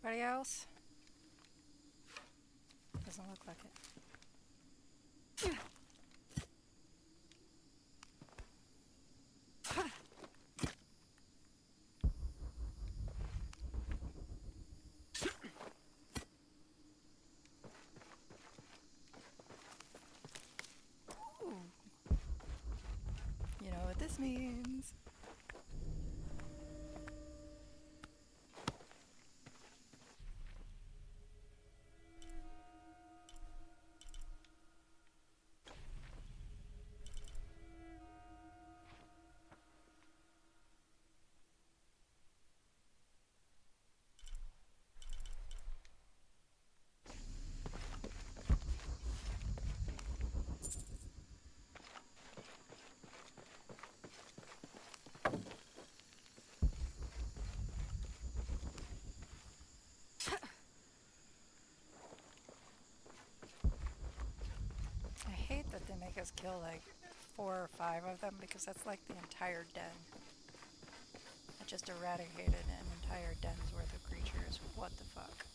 Anybody else? Doesn't look like it. Ooh. You know what this means. I hate that they make us kill like 4 or 5 of them because that's like the entire den. I just eradicated an entire den's worth of creatures. What the fuck?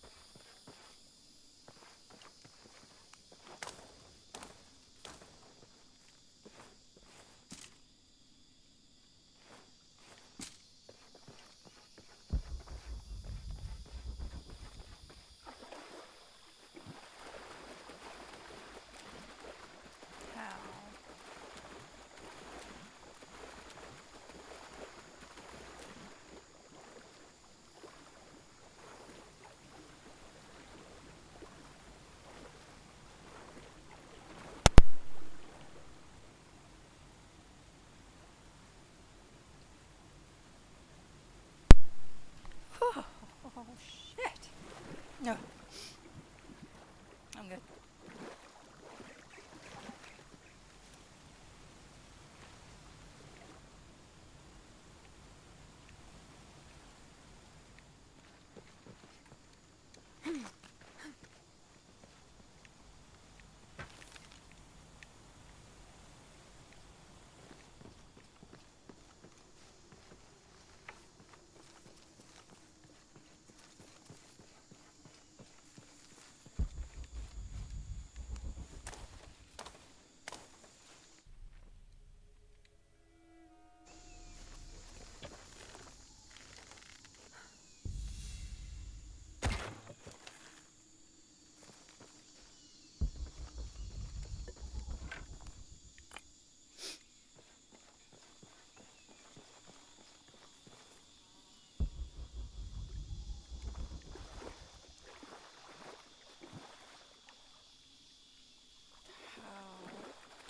How? Oh, shit. No. I'm good.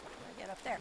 How do I get up there?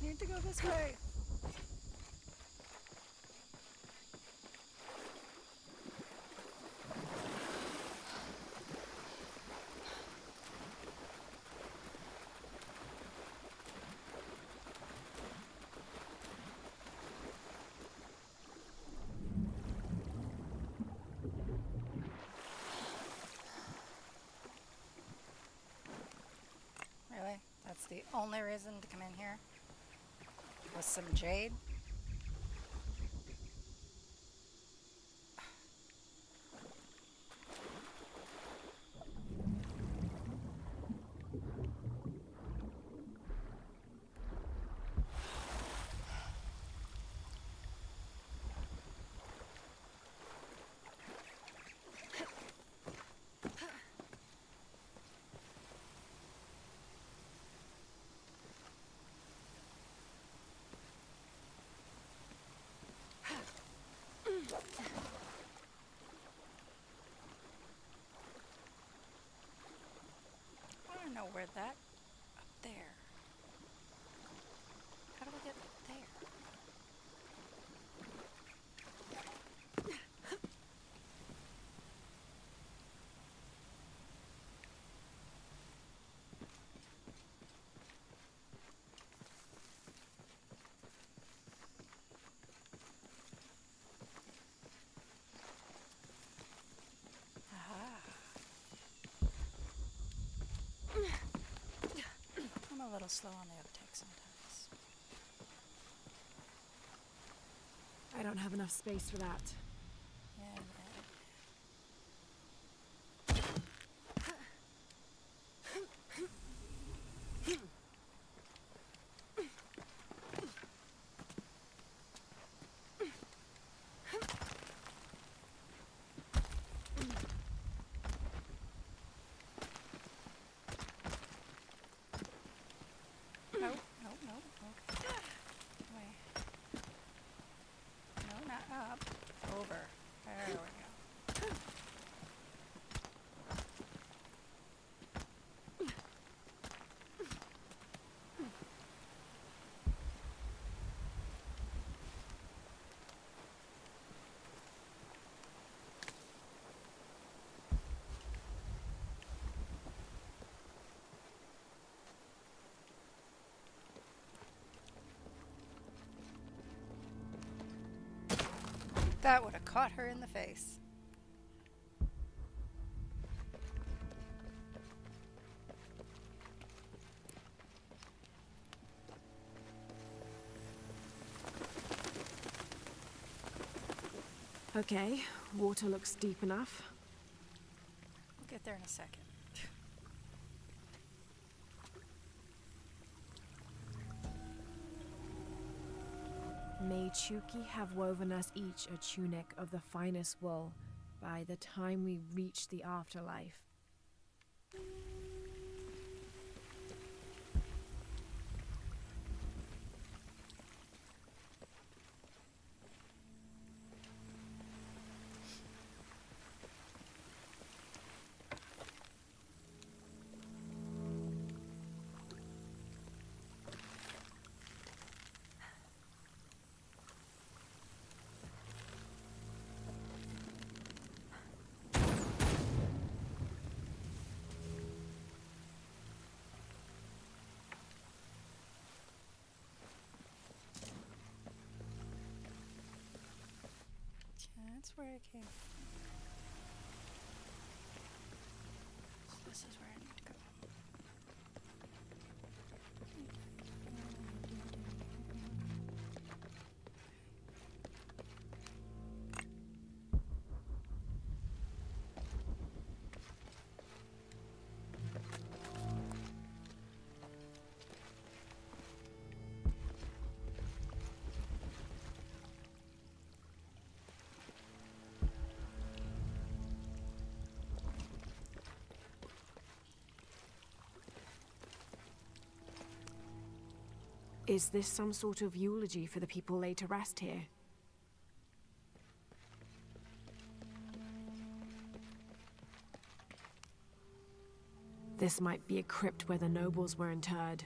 Need to go this way. the only reason to come in here? Was some jade? I don't know where that up there. How do we get up there? I'm a little slow on the uptake sometimes. I don't have enough space for that. Yeah. Nope. Okay. Wait. No, not up. Over. There we go. That would have caught her in the face. Okay, water looks deep enough. We'll get there in a second. May Chuki have woven us each a tunic of the finest wool by the time we reach the afterlife. That's where I came from. So this is where I need to go. Is this some sort of eulogy for the people laid to rest here? This might be a crypt where the nobles were interred.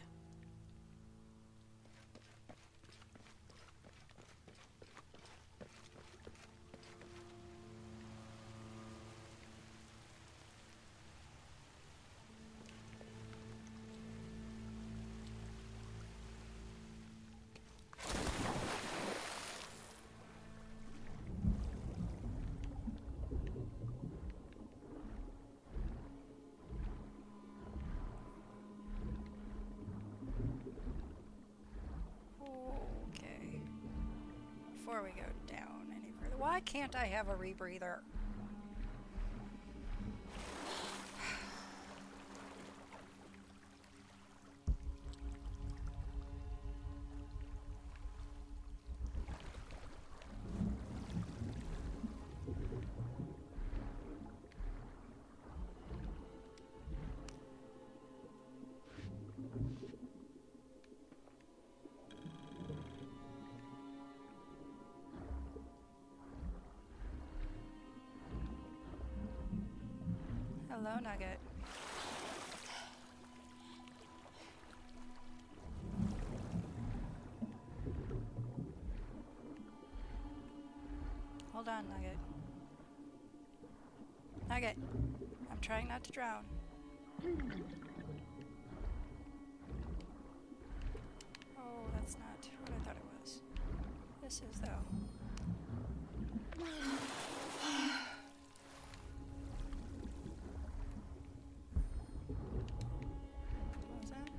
before we go down any further. Why can't I have a rebreather? Hello, Nugget. Hold on, Nugget. Nugget, I'm trying not to drown. Oh, that's not what I thought it was. This is, though. What was that?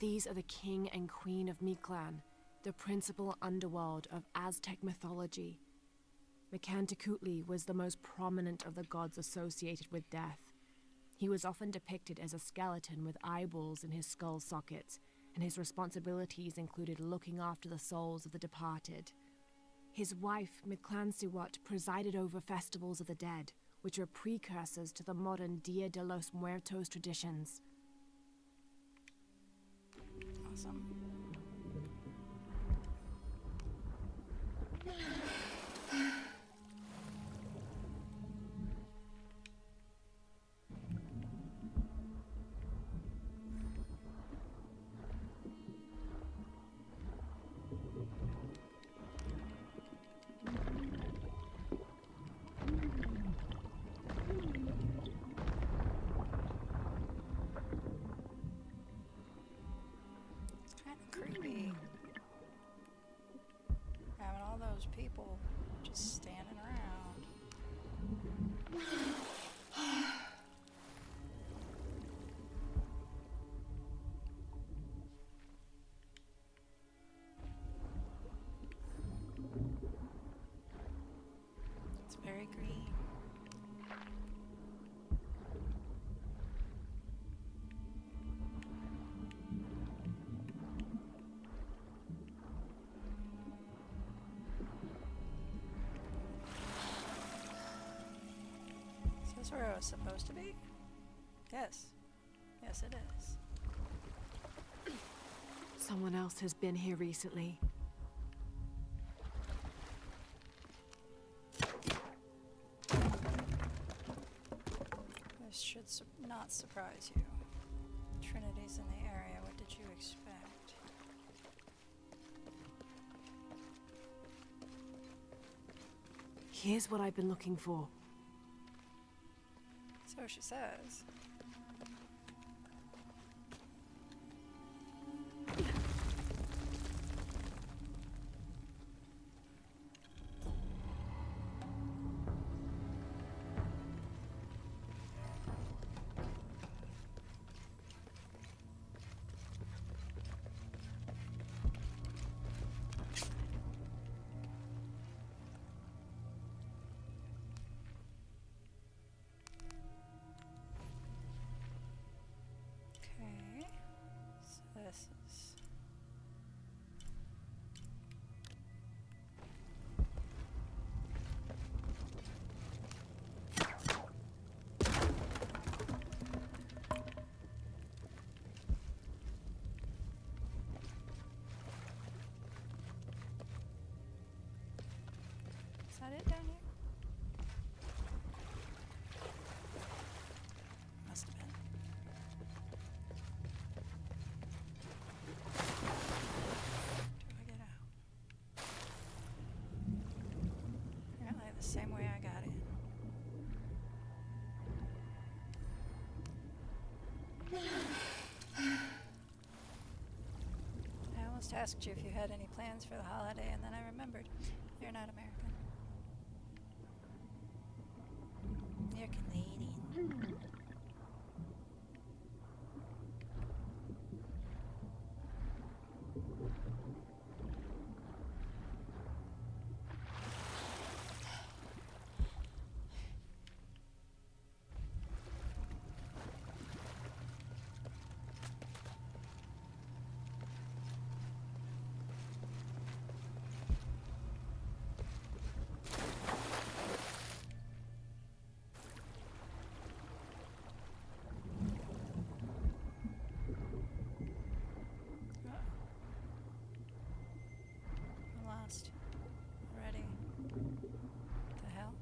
These are the king and queen of Mictlan, the principal underworld of Aztec mythology. Mictlantecuhtli was the most prominent of the gods associated with death. He was often depicted as a skeleton with eyeballs in his skull sockets, and his responsibilities included looking after the souls of the departed. His wife, Mictlantecuhtli, presided over festivals of the dead, which were precursors to the modern Dia de los Muertos traditions. Awesome. Creepy. Having all those people just standing around. It's very green. Is this where it was supposed to be? Yes. Yes, it is. Someone else has been here recently. Here's what I've been looking for. So she says. Okay, so this is that it down here? Must have been. Do I get out? Apparently the same way I got in. I almost asked you if you had any plans for the holiday, and then I remembered you're not American. You're Canadian. I'm lost. Already. What the hell?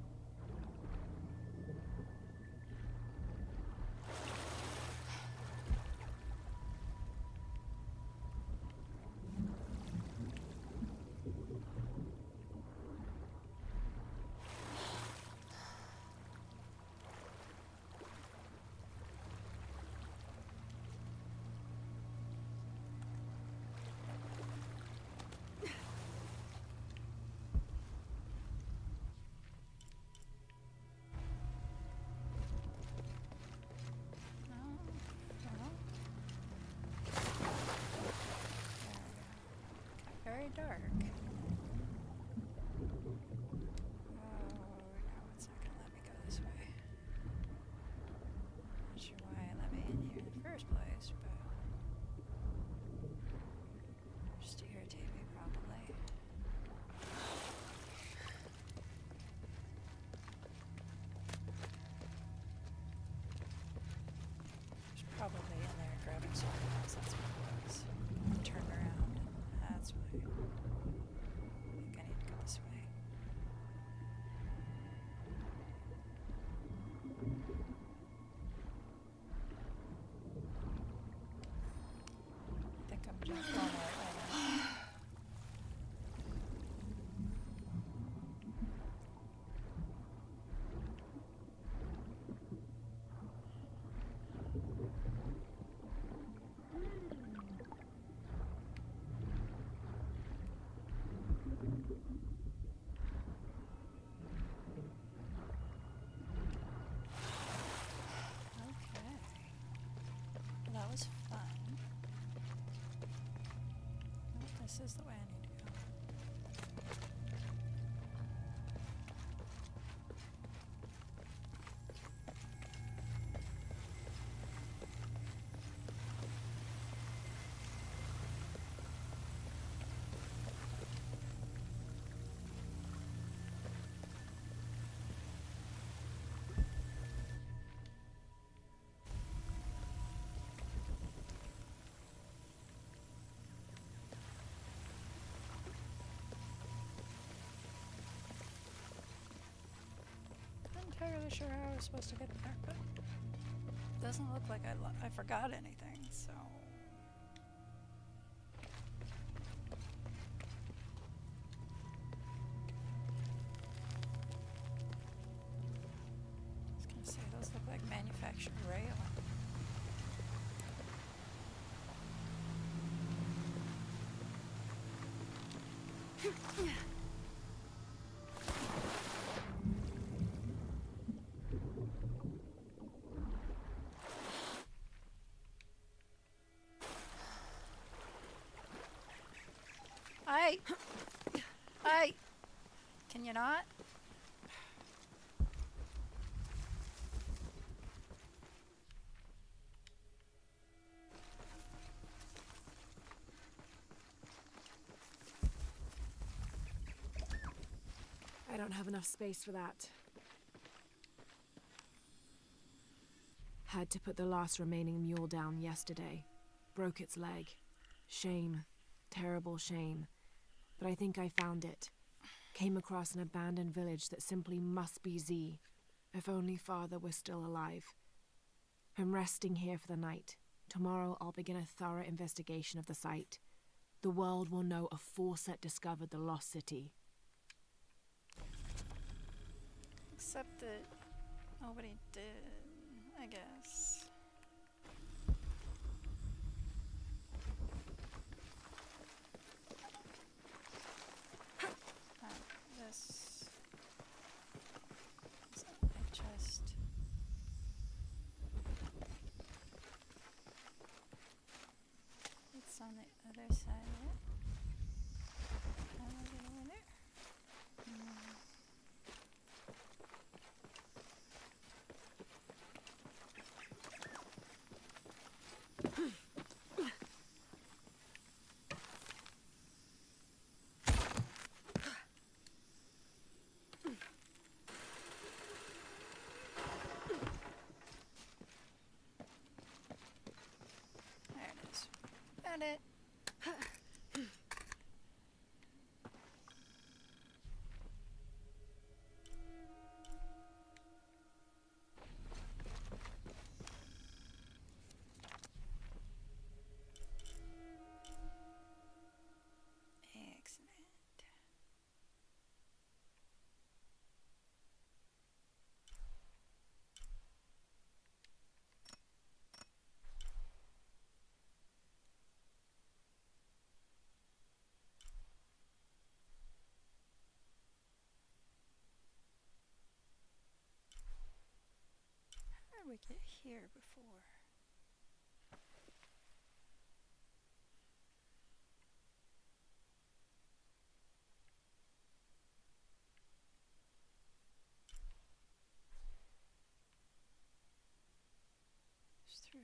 Very dark. Oh, no, it's not gonna let me go this way. Not sure why it let me in here in the first place, but just to irritate me, probably. It's probably in there grabbing something else. That's what it was. Turned around. That's why. I think I need to go this way. I think I'm going the right way now. Okay. Well, that was fun. Well, this is the way I need to go. Not entirely sure how I was supposed to get there, but it doesn't look like I forgot anything, so. extra railing. I can you not? I don't have enough space for that. Had to put the last remaining mule down yesterday. Broke its leg. Shame. Terrible shame. But I think I found it. Came across an abandoned village that simply must be Z. If only Father were still alive. I'm resting here for the night. Tomorrow I'll begin a thorough investigation of the site. The world will know a force discovered the lost city. Except that nobody did, I guess. This. So I just. It's on the other side of it. How do I get over there? There it is. Found it. Excellent. How did we get here before? It's through.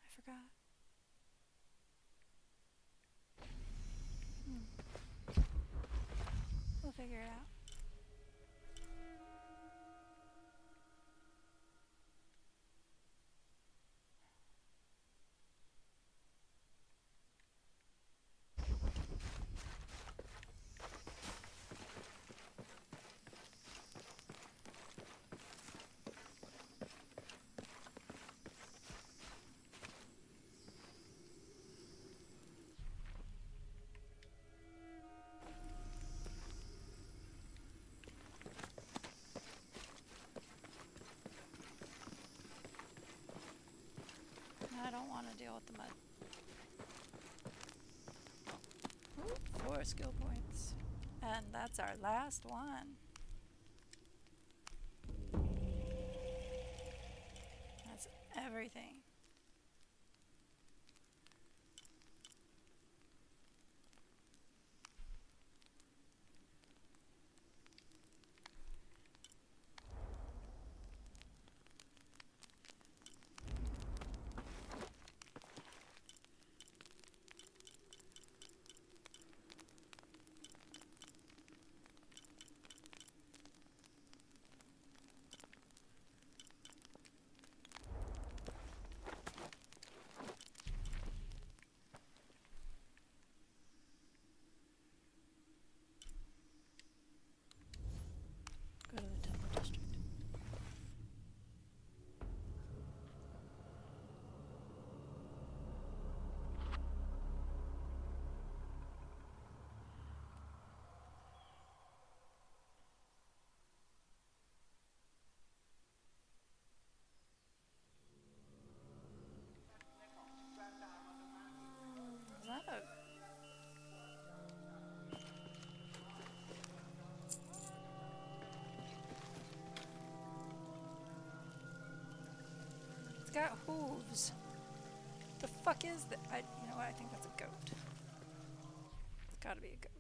I forgot. We'll figure it out. I don't want to deal with the mud. Ooh, 4 skill points. And that's our last one. That's everything. got hooves. The fuck is that? You know what? I think that's a goat. It's gotta be a goat.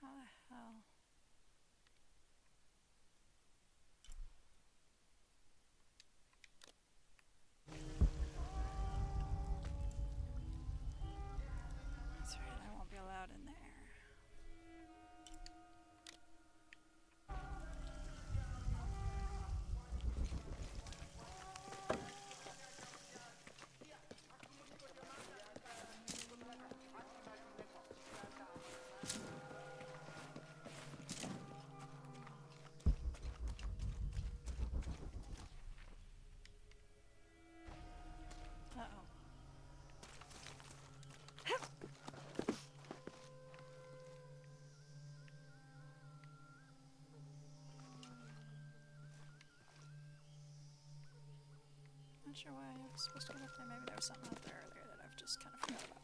How the hell? That's right, I won't be allowed in there. Uh-oh. Not sure why I was supposed to go up there. Maybe there was something out there earlier that I've just kind of forgot about.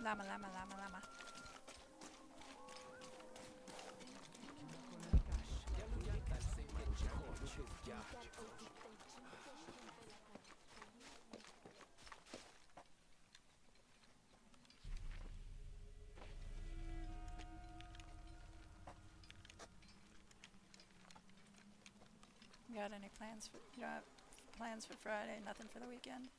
Llama, llama, llama, llama. You got any plans for, you got plans for Friday? Nothing for the weekend?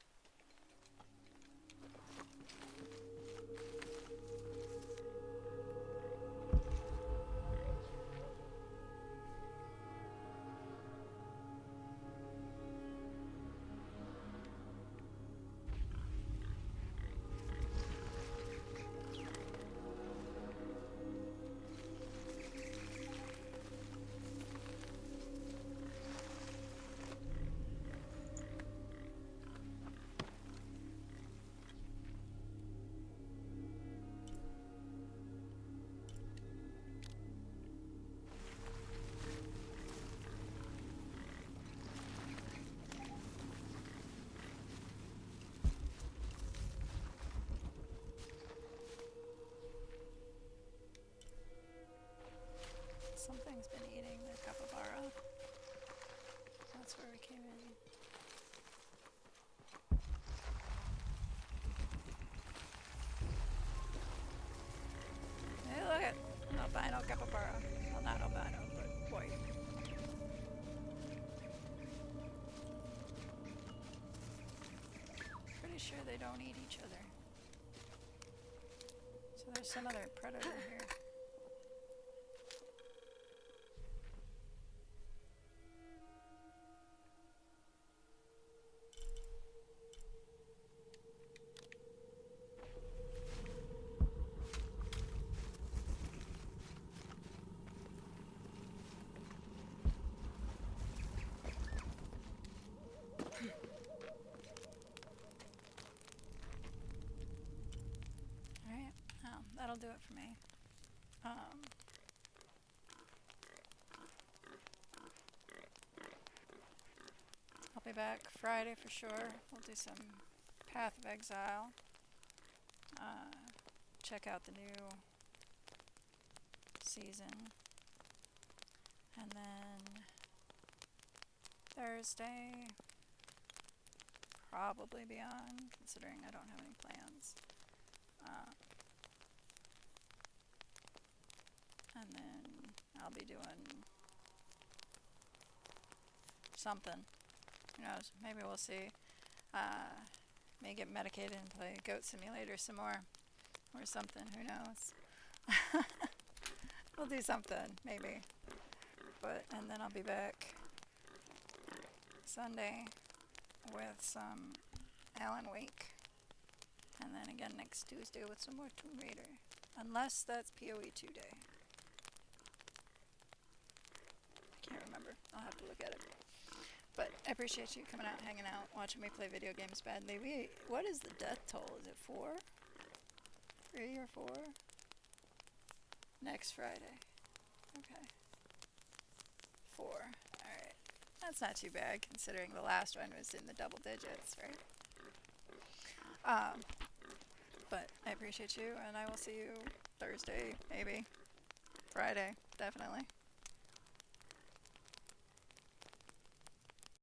Something's been eating the capybara. That's where we came in. Hey, look at albino capybara. Well, not albino, but white. Pretty sure they don't eat each other. So there's some other predator here. Alright, well, that'll do it for me. I'll be back Friday for sure. We'll do some Path of Exile. Check out the new season. And then Thursday, probably Beyond, considering I don't have any plans. And then I'll be doing something. Who knows? Maybe we'll see. May get medicated and play Goat Simulator some more. Or something. Who knows? We'll do something. Maybe. And then I'll be back Sunday with some Alan Wake. And then again next Tuesday with some more Tomb Raider. Unless that's PoE 2 day. Can't remember. I'll have to look at it. But I appreciate you coming out, hanging out, watching me play video games badly. What is the death toll? Is it 4? 3 or 4? Next Friday. Okay. 4. Alright. That's not too bad considering the last one was in the double digits, right? But I appreciate you, and I will see you Thursday, maybe. Friday, definitely.